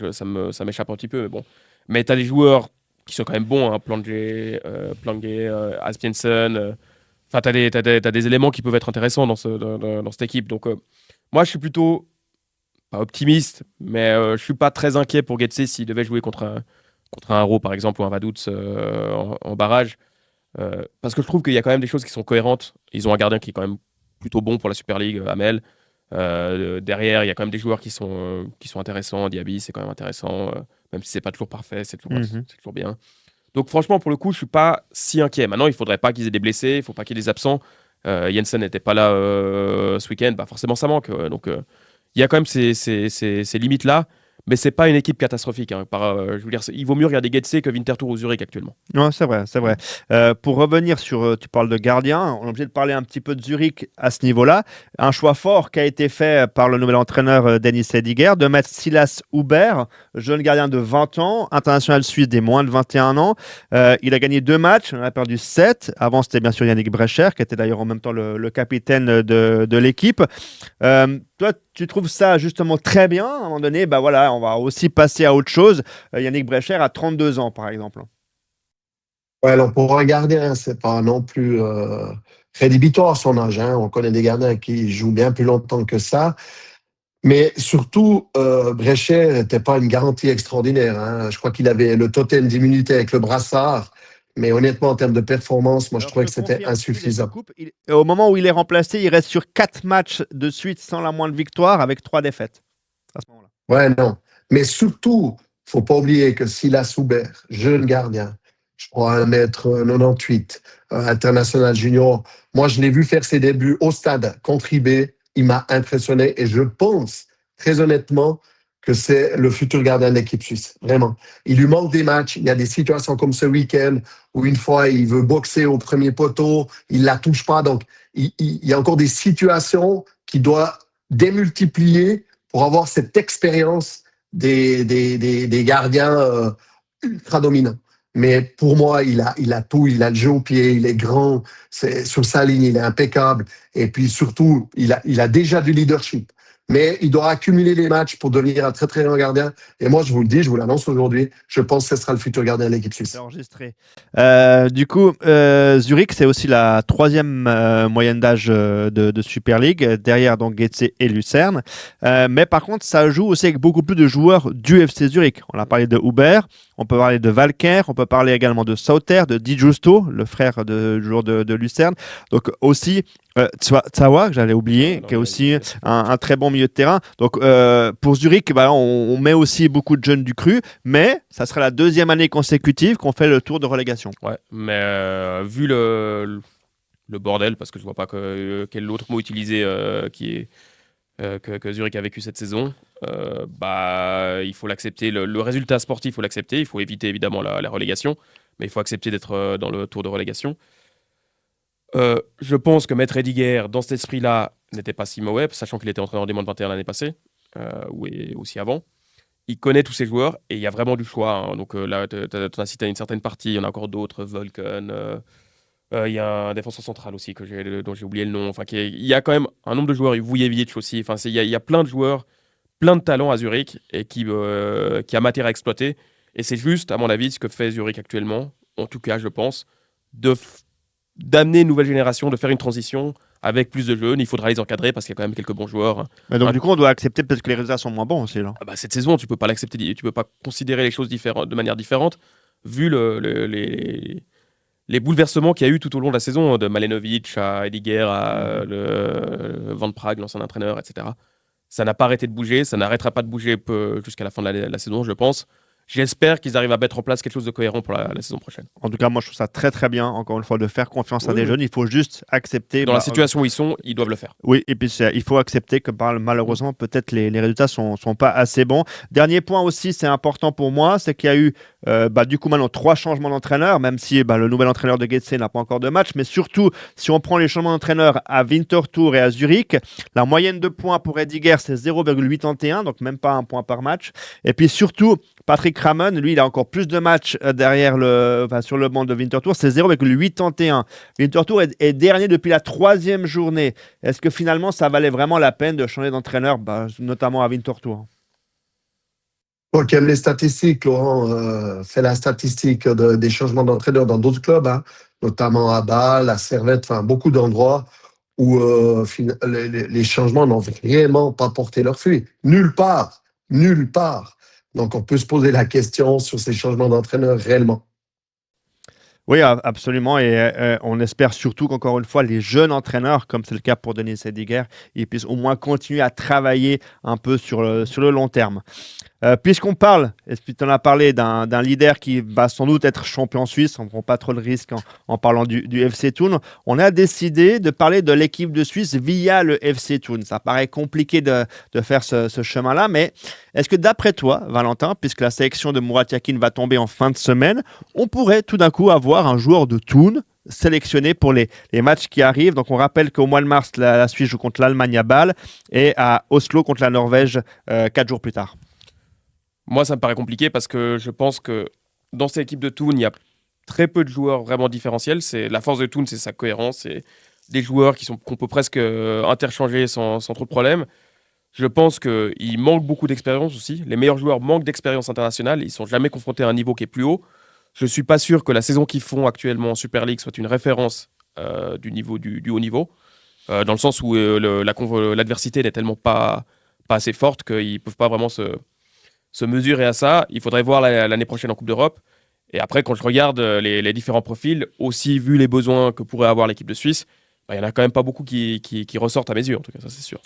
m'échappe un petit peu, mais bon. Mais t'as des joueurs qui sont quand même bons, hein, Plange, Aspiensen. Enfin, t'as des éléments qui peuvent être intéressants dans cette équipe. Donc, moi, je suis plutôt pas optimiste, mais je suis pas très inquiet pour Getse s'il devait jouer contre un Raw, par exemple, ou un Vaduz en barrage. Parce que je trouve qu'il y a quand même des choses qui sont cohérentes. Ils ont un gardien qui est quand même plutôt bon pour la Super League, Amel. Derrière, il y a quand même des joueurs qui sont intéressants. Diaby, c'est quand même intéressant. Même si c'est pas toujours parfait, c'est toujours bien. Donc franchement, pour le coup, je suis pas si inquiet. Maintenant, il faudrait pas qu'ils aient des blessés, il faut pas qu'il y ait des absents. Jensen n'était pas là ce week-end, forcément ça manque. Donc il y a quand même ces limites-là. Mais c'est pas une équipe catastrophique. Hein. Je veux dire, il vaut mieux regarder Getse que Winterthur ou Zurich actuellement. Ouais, c'est vrai. Pour revenir sur, tu parles de gardien, on est obligé de parler un petit peu de Zurich à ce niveau-là. Un choix fort qui a été fait par le nouvel entraîneur Dennis Hediger de mettre Silas Huber, jeune gardien de 20 ans, international suisse des moins de 21 ans. Il a gagné 2 matchs, on a perdu 7. Avant, c'était bien sûr Yannick Brecher, qui était d'ailleurs en même temps le capitaine de l'équipe. Toi, tu trouves ça justement très bien. À un moment donné, voilà, on va aussi passer à autre chose. Yannick Brecher a 32 ans, par exemple. Ouais, alors pour un gardien, c'est pas non plus rédhibitoire son âge. Hein. On connaît des gardiens qui jouent bien plus longtemps que ça. Mais surtout, Brecher n'était pas une garantie extraordinaire. Hein. Je crois qu'il avait le totem d'immunité avec le brassard. Mais honnêtement, en termes de performance, moi, je trouvais que c'était insuffisant. Au moment où il est remplacé, il reste sur 4 matchs de suite sans la moindre victoire, avec 3 défaites. À ce moment-là. Ouais, non. Mais surtout, il ne faut pas oublier que Silas Huber, jeune gardien, je crois 1m98, international junior, moi, je l'ai vu faire ses débuts au stade contre IB. Il m'a impressionné et je pense, très honnêtement, que c'est le futur gardien de l'équipe suisse. Vraiment. Il lui manque des matchs. Il y a des situations comme ce week-end où une fois, il veut boxer au premier poteau, il ne la touche pas. Donc, il y a encore des situations qu'il doit démultiplier pour avoir cette expérience des gardiens ultra dominants. Mais pour moi, il a tout. Il a le jeu au pied, il est grand, sur sa ligne, il est impeccable. Et puis surtout, il a déjà du leadership. Mais il doit accumuler les matchs pour devenir un très très grand gardien. Et moi, je vous le dis, je vous l'annonce aujourd'hui, je pense que ce sera le futur gardien de l'équipe suisse. C'est enregistré. Du coup, Zurich, c'est aussi la 3e moyenne d'âge de Super League, derrière donc Getse et Lucerne. Mais par contre, ça joue aussi avec beaucoup plus de joueurs du FC Zurich. On a parlé de Huber, on peut parler de Valker, on peut parler également de Sauter, de Di Giusto, le frère du joueur de Lucerne. Donc aussi Tsawa, que j'allais oublier, qui est aussi un très bon milieu de terrain. Donc pour Zurich, on met aussi beaucoup de jeunes du cru, mais ça sera la 2e année consécutive qu'on fait le tour de relégation. Ouais, mais vu le bordel, parce que je vois pas quel autre mot utiliser que Zurich a vécu cette saison, il faut l'accepter. Le résultat sportif, il faut l'accepter. Il faut éviter évidemment la relégation, mais il faut accepter d'être dans le tour de relégation. Je pense que mettre Ediger dans cet esprit-là n'était pas si mauvais, sachant qu'il était entraîneur des moins de 21 l'année passée, ou aussi avant. Il connaît tous ses joueurs et il y a vraiment du choix. Hein. Donc là, tu as cité une certaine partie, il y en a encore d'autres, Vulcan. Il y a un défenseur central aussi dont j'ai oublié le nom. Enfin, il y a quand même un nombre de joueurs, Vujevic aussi. Enfin, il y a plein de joueurs, plein de talents à Zurich et qui a matière à exploiter. Et c'est juste, à mon avis, ce que fait Zurich actuellement, en tout cas, je pense, d'amener une nouvelle génération, de faire une transition avec plus de jeunes. Il faudra les encadrer parce qu'il y a quand même quelques bons joueurs. Mais donc, du coup, on doit accepter peut-être que les résultats sont moins bons aussi, là. Ah bah, cette saison, tu peux pas l'accepter, tu peux pas considérer les choses de manière différente, vu les bouleversements qu'il y a eu tout au long de la saison, de Malenovic à Ediger à Van Praag, l'ancien entraîneur, etc. Ça n'a pas arrêté de bouger, ça n'arrêtera pas de bouger jusqu'à la fin de la saison, je pense. J'espère qu'ils arrivent à mettre en place quelque chose de cohérent pour la saison prochaine. En tout cas, moi, je trouve ça très, très bien, encore une fois, de faire confiance à des jeunes. Il faut juste accepter. Dans la situation où ils sont, ils doivent le faire. Oui, et puis il faut accepter que malheureusement, peut-être les résultats sont pas assez bons. Dernier point aussi, c'est important pour moi, c'est qu'il y a eu du coup maintenant 3 changements d'entraîneur, même si le nouvel entraîneur de Getse n'a pas encore de match. Mais surtout, si on prend les changements d'entraîneur à Winterthur et à Zurich, la moyenne de points pour Ediger, c'est 0,81, donc même pas un point par match. Et puis surtout, Patrick Ramen, lui, il a encore plus de matchs sur le banc de Winterthur, c'est 0,81. Winterthur est dernier depuis la 3e journée. Est-ce que finalement, ça valait vraiment la peine de changer d'entraîneur, notamment à Winterthur? Toi qui aimes les statistiques, Laurent, fait la statistique des changements d'entraîneur dans d'autres clubs, hein, notamment à Bâle, à Servette, enfin beaucoup d'endroits où les changements n'ont vraiment pas porté leurs fruits. Nulle part, nulle part. Donc on peut se poser la question sur ces changements d'entraîneur réellement. Oui, absolument. Et on espère surtout qu'encore une fois, les jeunes entraîneurs, comme c'est le cas pour Denis Ediger, ils puissent au moins continuer à travailler un peu sur le long terme. Puisqu'on parle, et puis tu en as parlé, d'un leader qui va sans doute être champion suisse, on ne prend pas trop le risque en parlant du FC Thun, on a décidé de parler de l'équipe de Suisse via le FC Thun. Ça paraît compliqué de faire ce chemin-là, mais est-ce que d'après toi, Valentin, puisque la sélection de Murat Yakin va tomber en fin de semaine, on pourrait tout d'un coup avoir un joueur de Thun sélectionné pour les matchs qui arrivent? Donc on rappelle qu'au mois de mars, la Suisse joue contre l'Allemagne à Bâle et à Oslo contre la Norvège 4 jours plus tard. Moi, ça me paraît compliqué parce que je pense que dans cette équipe de Thun, il y a très peu de joueurs vraiment différentiels. La force de Thun, c'est sa cohérence. C'est des joueurs qu'on peut presque interchanger sans trop de problèmes. Je pense qu'il manque beaucoup d'expérience aussi. Les meilleurs joueurs manquent d'expérience internationale. Ils ne sont jamais confrontés à un niveau qui est plus haut. Je ne suis pas sûr que la saison qu'ils font actuellement en Super League soit une référence du haut niveau. Dans le sens où l'adversité n'est tellement pas assez forte qu'ils ne peuvent pas vraiment se mesurer à ça. Il faudrait voir l'année prochaine en Coupe d'Europe. Et après, quand je regarde les différents profils, aussi vu les besoins que pourrait avoir l'équipe de Suisse, il n'y en a quand même pas beaucoup qui ressortent à mes yeux, en tout cas, ça c'est sûr.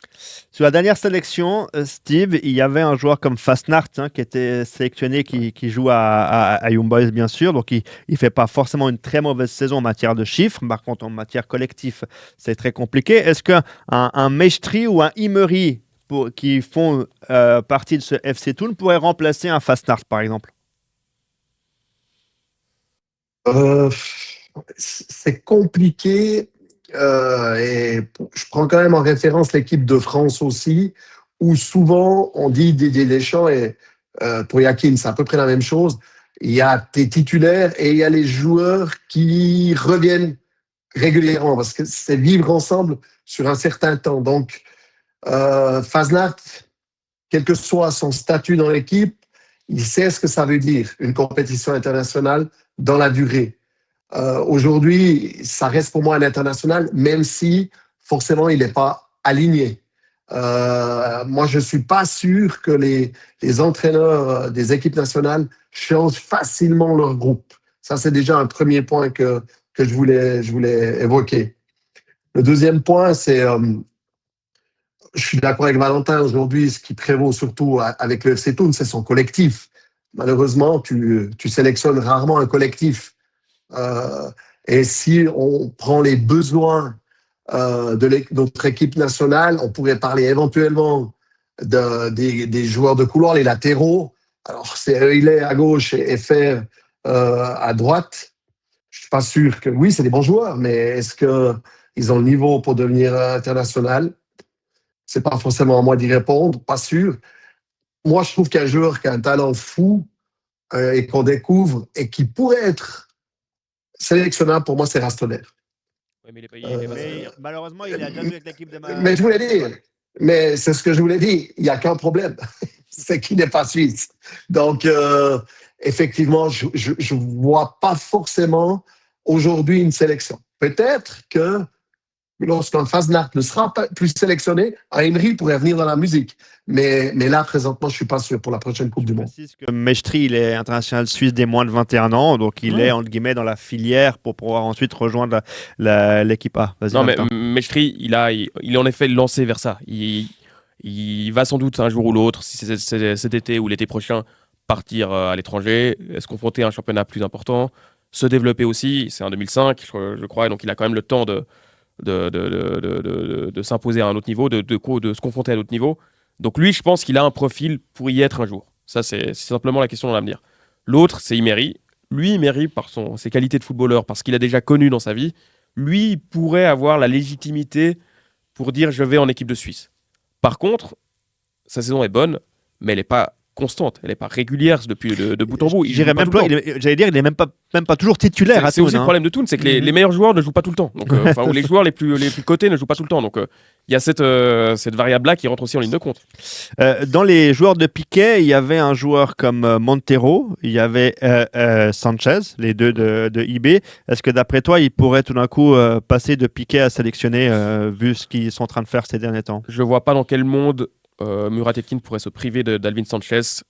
Sur la dernière sélection, Steve, il y avait un joueur comme Fastnart qui était sélectionné, qui joue à Young Boys, bien sûr. Donc, il ne fait pas forcément une très mauvaise saison en matière de chiffres. Par contre, en matière collective, c'est très compliqué. Est-ce qu'un Mechtri ou un Imeri qui font partie de ce FC Thun pourrait remplacer un Fastnart, par exemple? C'est compliqué. Et je prends quand même en référence l'équipe de France aussi, où souvent on dit Didier Deschamps, et pour Yakin, c'est à peu près la même chose. Il y a tes titulaires et il y a les joueurs qui reviennent régulièrement parce que c'est vivre ensemble sur un certain temps. Donc, Fastnart, quel que soit son statut dans l'équipe, il sait ce que ça veut dire, une compétition internationale dans la durée. Aujourd'hui, ça reste pour moi un international, même si forcément il n'est pas aligné. Moi, je ne suis pas sûr que les entraîneurs des équipes nationales changent facilement leur groupe. Ça, c'est déjà un premier point que je voulais évoquer. Le deuxième point, c'est, je suis d'accord avec Valentin, aujourd'hui, ce qui prévaut surtout avec le FC Thun, c'est son collectif. Malheureusement, tu sélectionnes rarement un collectif. Et si on prend les besoins de notre équipe nationale, on pourrait parler éventuellement des joueurs de couloir, les latéraux. Alors, c'est Euler à gauche et Fer à droite. Je suis pas sûr que... Oui, c'est des bons joueurs, mais est-ce qu'ils ont le niveau pour devenir international? C'est pas forcément à moi d'y répondre, pas sûr. Moi, je trouve qu'un joueur qui a un talent fou et qu'on découvre et qui pourrait être sélectionnable, pour moi, c'est Rastoner. Ouais, mais il est pas Mais malheureusement, il a déjà joué avec l'équipe de Mais je voulais dire, mais c'est ce que je voulais dire, il n'y a qu'un problème, c'est qu'il n'est pas suisse. Donc, effectivement, je ne vois pas forcément aujourd'hui une sélection. Peut-être que lorsqu'un Fasnacht ne sera pas plus sélectionné, Henry pourrait venir dans la musique. Mais là, présentement, je ne suis pas sûr pour la prochaine Coupe du Monde. Je précise que Meshtri, il est international suisse des moins de 21 ans, donc il est, entre guillemets, dans la filière pour pouvoir ensuite rejoindre l'équipe A. Vas-y, non, mais Valentin. Meshtri, il est en effet lancé vers ça. Il va sans doute un jour ou l'autre, si c'est cet été ou l'été prochain, partir à l'étranger, se confronter à un championnat plus important, se développer aussi. C'est en 2005, je crois, donc il a quand même le temps de s'imposer à un autre niveau, de se confronter à un autre niveau. Donc lui, je pense qu'il a un profil pour y être un jour. Ça, c'est simplement la question dans l'avenir. L'autre, c'est Imeri. Lui, Imeri, par ses qualités de footballeur, parce qu'il a déjà connu dans sa vie, lui, il pourrait avoir la légitimité pour dire « je vais en équipe de Suisse ». Par contre, sa saison est bonne, mais elle n'est pas constante, elle n'est pas régulière depuis de bout en bout. J'allais dire, il n'est même pas toujours titulaire. C'est aussi le problème de Thun, c'est que les meilleurs joueurs ne jouent pas tout le temps. Donc, ou les joueurs les plus cotés ne jouent pas tout le temps. Donc, il y a cette variable-là qui rentre aussi en ligne de compte. Dans les joueurs de Piquet, il y avait un joueur comme Montero, il y avait Sanchez, les deux de IB. Est-ce que d'après toi, il pourrait tout d'un coup passer de Piquet à sélectionner, vu ce qu'ils sont en train de faire ces derniers temps? Je ne vois pas dans quel monde Murat Yetkin pourrait se priver d'Alvin Sanchez,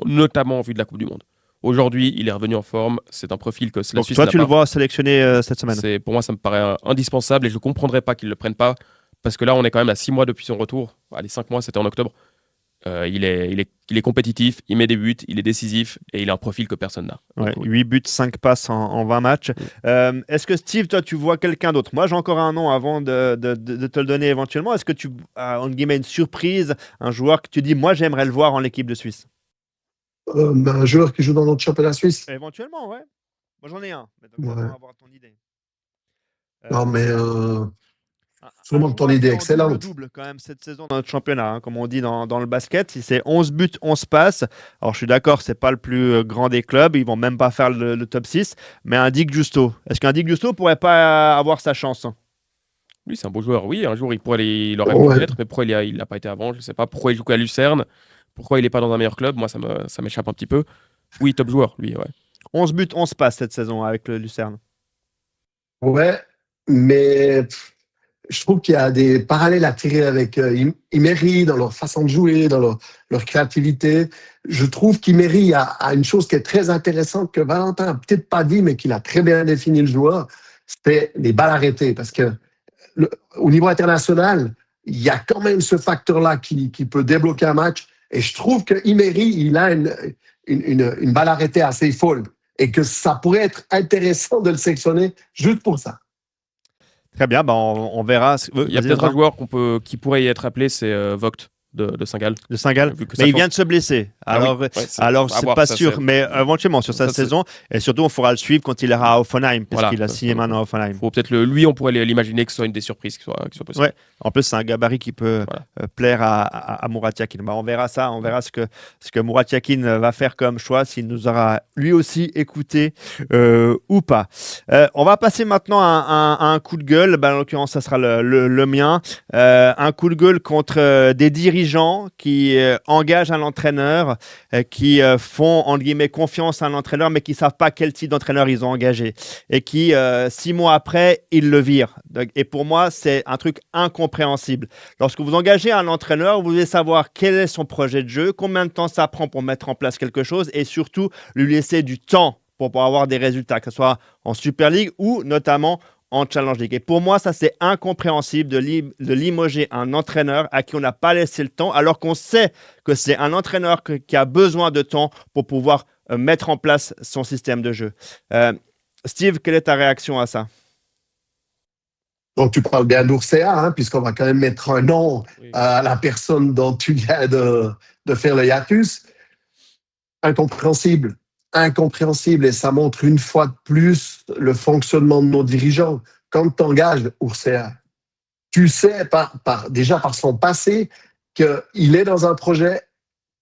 notamment en vue de la Coupe du Monde. Aujourd'hui, il est revenu en forme. C'est un profil que la Donc Suisse toi, n'a tu pas. le vois sélectionner cette semaine? Pour moi, ça me paraît indispensable et je ne comprendrais pas qu'ils ne le prennent pas parce que là, on est quand même à 6 mois depuis son retour. Allez, 5 mois, c'était en octobre. Il est compétitif, il met des buts, il est décisif et il a un profil que personne n'a. Ouais, 8 buts, 5 passes en 20 matchs. Est-ce que Steve, toi, tu vois quelqu'un d'autre? Moi, j'ai encore un nom avant de te le donner éventuellement. Est-ce que tu as, entre guillemets, une surprise, un joueur que tu dis, moi, j'aimerais le voir en équipe de Suisse? Un joueur qui joue dans notre championnat suisse? Éventuellement, ouais. Moi, j'en ai un. Mais donc, Ouais. j'attends avoir ton idée. Non, mais sûrement que ton joueur idée est qui est en excellente. double quand même cette saison dans notre championnat, hein, comme on dit dans le basket. C'est 11 buts, 11 passes. Alors, je suis d'accord, c'est pas le plus grand des clubs. Ils vont même pas faire le top 6. Mais un Dick Justo. Est-ce qu'un Dick Justo pourrait pas avoir sa chance? Lui, c'est un beau joueur. Oui, un jour, il aurait pu l'être, mais pourquoi il n'a pas été avant? Je ne sais pas. Pourquoi il joue qu'à Lucerne? Pourquoi il n'est pas dans un meilleur club? Moi, ça m'échappe un petit peu. Oui, top joueur, lui, ouais. 11 buts, 11 passes cette saison avec le Lucerne. Ouais, mais je trouve qu'il y a des parallèles à tirer avec Imeri dans leur façon de jouer, dans leur créativité. Je trouve qu'Imeri a une chose qui est très intéressante que Valentin n'a peut-être pas dit, mais qu'il a très bien défini le joueur, c'est les balles arrêtées. Parce que au niveau international, il y a quand même ce facteur-là qui peut débloquer un match. Et je trouve que Imeri, il a une balle arrêtée assez folle et que ça pourrait être intéressant de le sélectionner juste pour ça. Très bien, on verra. Il y a peut-être un joueur qui pourrait y être appelé, c'est Vogt de Saint-Gall. De Saint-Gall, mais il vient de se blesser. Alors, c'est pas sûr, mais éventuellement sur sa saison. Et surtout, on pourra le suivre quand il ira à Hoffenheim, puisqu'il a signé maintenant à Hoffenheim. Faut peut-être lui, on pourrait l'imaginer que ce soit une des surprises qui soit possible. Ouais. En plus, c'est un gabarit qui peut plaire à Murat Yakin. On verra ça, on verra ce que Murat Yakin va faire comme choix, s'il nous aura lui aussi écouté ou pas. On va passer maintenant à un coup de gueule. En l'occurrence, ça sera le mien. Un coup de gueule contre des dirigeants qui engagent un entraîneur, qui font entre guillemets confiance à un entraîneur, mais qui ne savent pas quel type d'entraîneur ils ont engagé. Et qui, 6 mois après, ils le virent. Et pour moi, c'est un truc incompréhensible. Lorsque vous engagez un entraîneur, vous devez savoir quel est son projet de jeu, combien de temps ça prend pour mettre en place quelque chose, et surtout lui laisser du temps pour pouvoir avoir des résultats, que ce soit en Super League ou notamment en Challenge League. Et pour moi, ça, c'est incompréhensible de limoger un entraîneur à qui on n'a pas laissé le temps, alors qu'on sait que c'est un entraîneur qui a besoin de temps pour pouvoir mettre en place son système de jeu. Steve, quelle est ta réaction à ça? Donc, tu parles bien d'Urcea, puisqu'on va quand même mettre un nom à la personne dont tu viens de faire le hiatus. Incompréhensible. incompréhensible et ça montre une fois de plus le fonctionnement de nos dirigeants. Quand tu engages Urcea, tu sais déjà par son passé qu'il est dans un projet,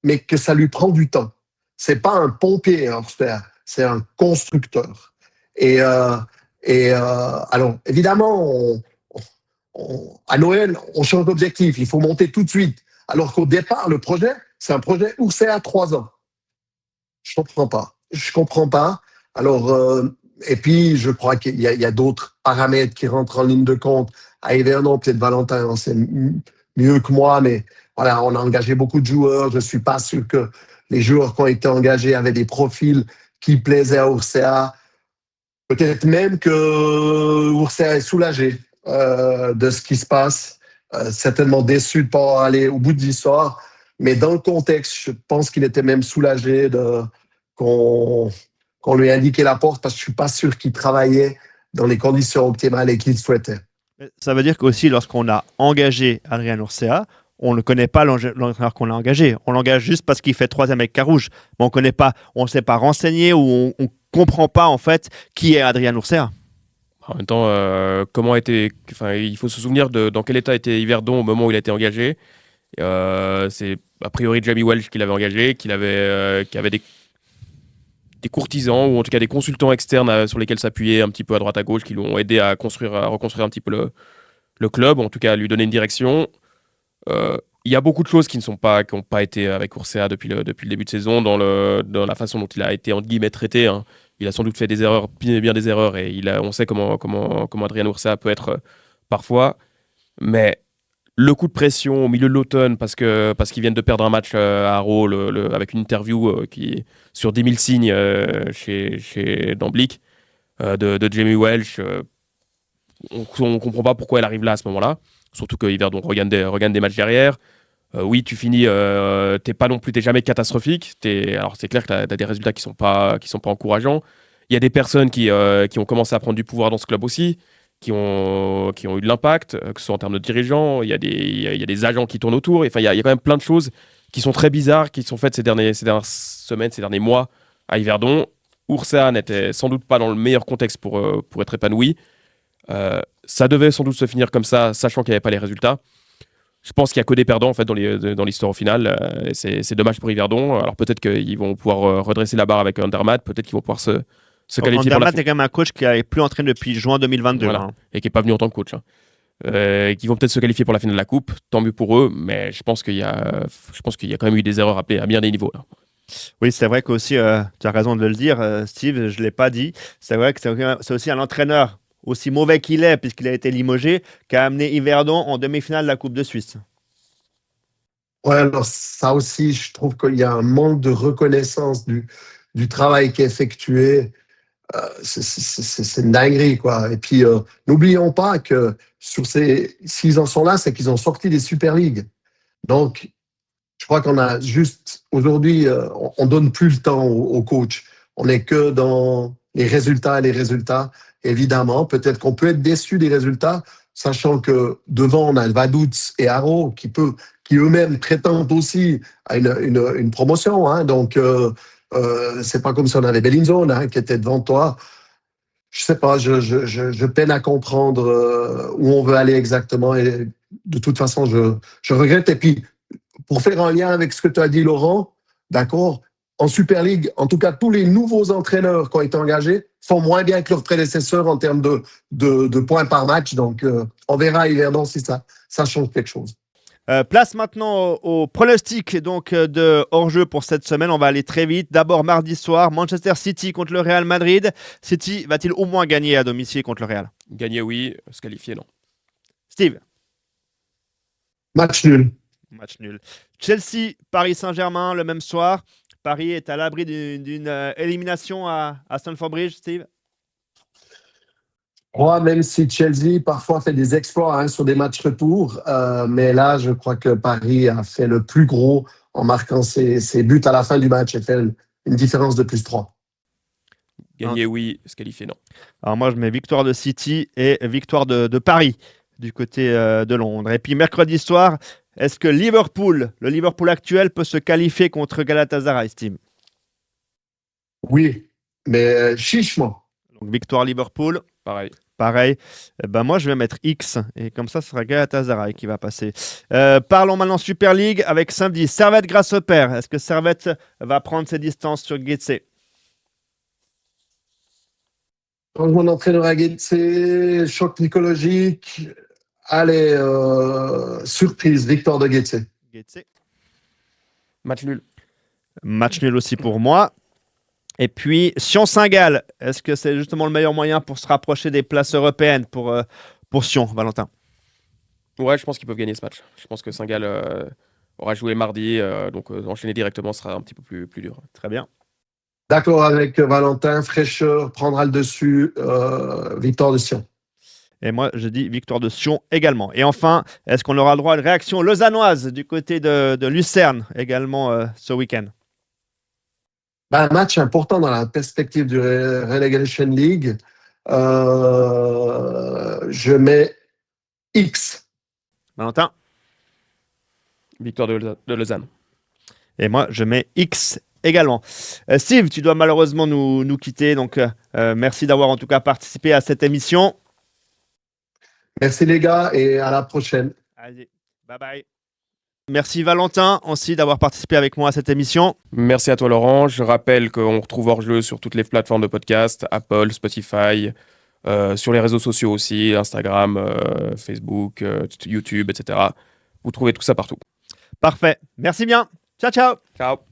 mais que ça lui prend du temps. C'est pas un pompier, Urcea, c'est un constructeur. Alors, évidemment, à Noël, on change d'objectif. Il faut monter tout de suite. Alors qu'au départ, le projet, c'est un projet Urcea 3 ans. Je comprends pas. Alors, et puis, je crois qu'il y a d'autres paramètres qui rentrent en ligne de compte. À Yverdon, peut-être Valentin, c'est mieux que moi, mais voilà, on a engagé beaucoup de joueurs. Je ne suis pas sûr que les joueurs qui ont été engagés avaient des profils qui plaisaient à Urcea. Peut-être même que Urcea est soulagé de ce qui se passe. Certainement déçu de ne pas aller au bout de l'histoire. Mais dans le contexte, je pense qu'il était même soulagé qu'on lui indiquait la porte parce que je ne suis pas sûr qu'il travaillait dans les conditions optimales et qu'il souhaitait. Ça veut dire qu'aussi, lorsqu'on a engagé Adrien Urcea, on ne connaît pas l'entraîneur qu'on a engagé. On l'engage juste parce qu'il fait 3e avec Carouge. Mais on ne s'est pas renseigné ou on ne comprend pas en fait qui est Adrien Urcea. En même temps, il faut se souvenir dans quel état était Yverdon au moment où il a été engagé. C'est a priori Jamie Welch qui l'avait engagé, qui avait des courtisans ou en tout cas des consultants externes sur lesquels s'appuyer un petit peu à droite à gauche qui l'ont aidé à reconstruire un petit peu le club, en tout cas à lui donner une direction. Il y a beaucoup de choses qui n'ont pas été avec Urcea depuis le début de saison dans la façon dont il a été entre guillemets traité. Hein. Il a sans doute fait des erreurs, bien des erreurs, et on sait comment Adrien Urcea peut être parfois. Mais le coup de pression au milieu de l'automne parce qu'ils viennent de perdre un match à Haro avec une interview qui sur 10 000 signes chez Damblic de Jamie Welch, on ne comprend pas pourquoi elle arrive là à ce moment-là. Surtout que Yverdon regagne des matchs derrière. Oui, tu finis, t'es jamais catastrophique. Alors c'est clair que t'as des résultats qui sont pas encourageants. Il y a des personnes qui ont commencé à prendre du pouvoir dans ce club aussi, qui ont eu de l'impact, que ce soit en termes de dirigeants. Il y a des agents qui tournent autour. Enfin, il y a quand même plein de choses qui sont très bizarres, qui sont faites ces dernières semaines, ces derniers mois à Yverdon. Urcea n'était sans doute pas dans le meilleur contexte pour être épanoui. Ça devait sans doute se finir comme ça, sachant qu'il n'y avait pas les résultats. Je pense qu'il n'y a que des perdants en fait, dans l'histoire au final. C'est dommage pour Yverdon. Alors peut-être qu'ils vont pouvoir redresser la barre avec Andermatt, peut-être qu'ils vont pouvoir se qualifier pour la Andermatt est quand même un coach qui n'avait plus entraîné depuis juin 2022. Voilà. Hein. Et qui n'est pas venu en tant que coach. Qui vont peut-être se qualifier pour la finale de la Coupe, tant mieux pour eux, mais je pense qu'il y a quand même eu des erreurs à bien des niveaux. Là. Oui, c'est vrai qu'aussi, tu as raison de le dire, Steve, je ne l'ai pas dit. C'est vrai que c'est aussi un entraîneur, aussi mauvais qu'il est, puisqu'il a été limogé, qui a amené Yverdon en demi-finale de la Coupe de Suisse. Ouais, alors ça aussi, je trouve qu'il y a un manque de reconnaissance du travail qui est effectué. C'est une dinguerie, quoi. Et puis, n'oublions pas que s'ils en sont là, c'est qu'ils ont sorti des Super League. Donc, je crois qu'on a juste, aujourd'hui, on donne plus le temps aux coachs. On n'est que dans les résultats. Évidemment, peut-être qu'on peut être déçu des résultats, sachant que devant, on a Vaduz et Haro qui eux-mêmes prétendent aussi à une promotion. Hein. Donc, c'est pas comme si on avait Bellinzone qui était devant toi. Je sais pas, je peine à comprendre où on veut aller exactement. Et de toute façon, je regrette. Et puis, pour faire un lien avec ce que tu as dit, Laurent, d'accord, en Super League, en tout cas, tous les nouveaux entraîneurs qui ont été engagés font moins bien que leurs prédécesseurs en termes de points par match. Donc, on verra à Yverdon si ça change quelque chose. Place maintenant au pronostic donc, de hors-jeu pour cette semaine. On va aller très vite. D'abord, mardi soir, Manchester City contre le Real Madrid. City va-t-il au moins gagner à domicile contre le Real? Gagner, oui. Se qualifier, non. Steve? Match nul. Chelsea, Paris Saint-Germain, le même soir. Paris est à l'abri d'une élimination à Stamford Bridge, Steve? Moi, même si Chelsea parfois fait des exploits sur des matchs retour, mais là, je crois que Paris a fait le plus gros en marquant ses buts à la fin du match et fait une différence de plus 3. Gagner, oui. Se qualifier, non. Alors moi, je mets victoire de City et victoire de Paris du côté de Londres. Et puis mercredi soir, est-ce que le Liverpool actuel peut se qualifier contre Galatasaray, Steve? Oui, mais chichement. Donc, victoire Liverpool. Pareil. Pareil. Ben, moi, je vais mettre X. Et comme ça, ce sera Galatasaray qui va passer. Parlons maintenant Super League avec samedi. Servette Grasshopper. Est-ce que Servette va prendre ses distances sur Getse? Changement d'entraîneur à Getse, choc psychologique. Allez, surprise, victoire de Getse. Getse. Match nul. Match nul aussi pour moi. Et puis, Sion-Saint-Gall, est-ce que c'est justement le meilleur moyen pour se rapprocher des places européennes pour Sion, Valentin? Ouais, je pense qu'ils peuvent gagner ce match. Je pense que Saint-Gall aura joué mardi, donc enchaîner directement sera un petit peu plus dur. Très bien. D'accord avec Valentin, fraîcheur prendra le dessus, victoire de Sion. Et moi, je dis victoire de Sion également. Et enfin, est-ce qu'on aura le droit à une réaction lausannoise du côté de Lucerne également ce week-end? Un match important dans la perspective du Relegation League. Je mets X. Valentin? Victoire de Lausanne. Et moi, je mets X également. Steve, tu dois malheureusement nous quitter. Donc, merci d'avoir en tout cas participé à cette émission. Merci les gars et à la prochaine. Allez, bye bye. Merci Valentin aussi d'avoir participé avec moi à cette émission. Merci à toi Laurent. Je rappelle qu'on retrouve Hors-jeu sur toutes les plateformes de podcast, Apple, Spotify, sur les réseaux sociaux aussi, Instagram, Facebook, YouTube, etc. Vous trouvez tout ça partout. Parfait. Merci bien. Ciao, ciao. Ciao.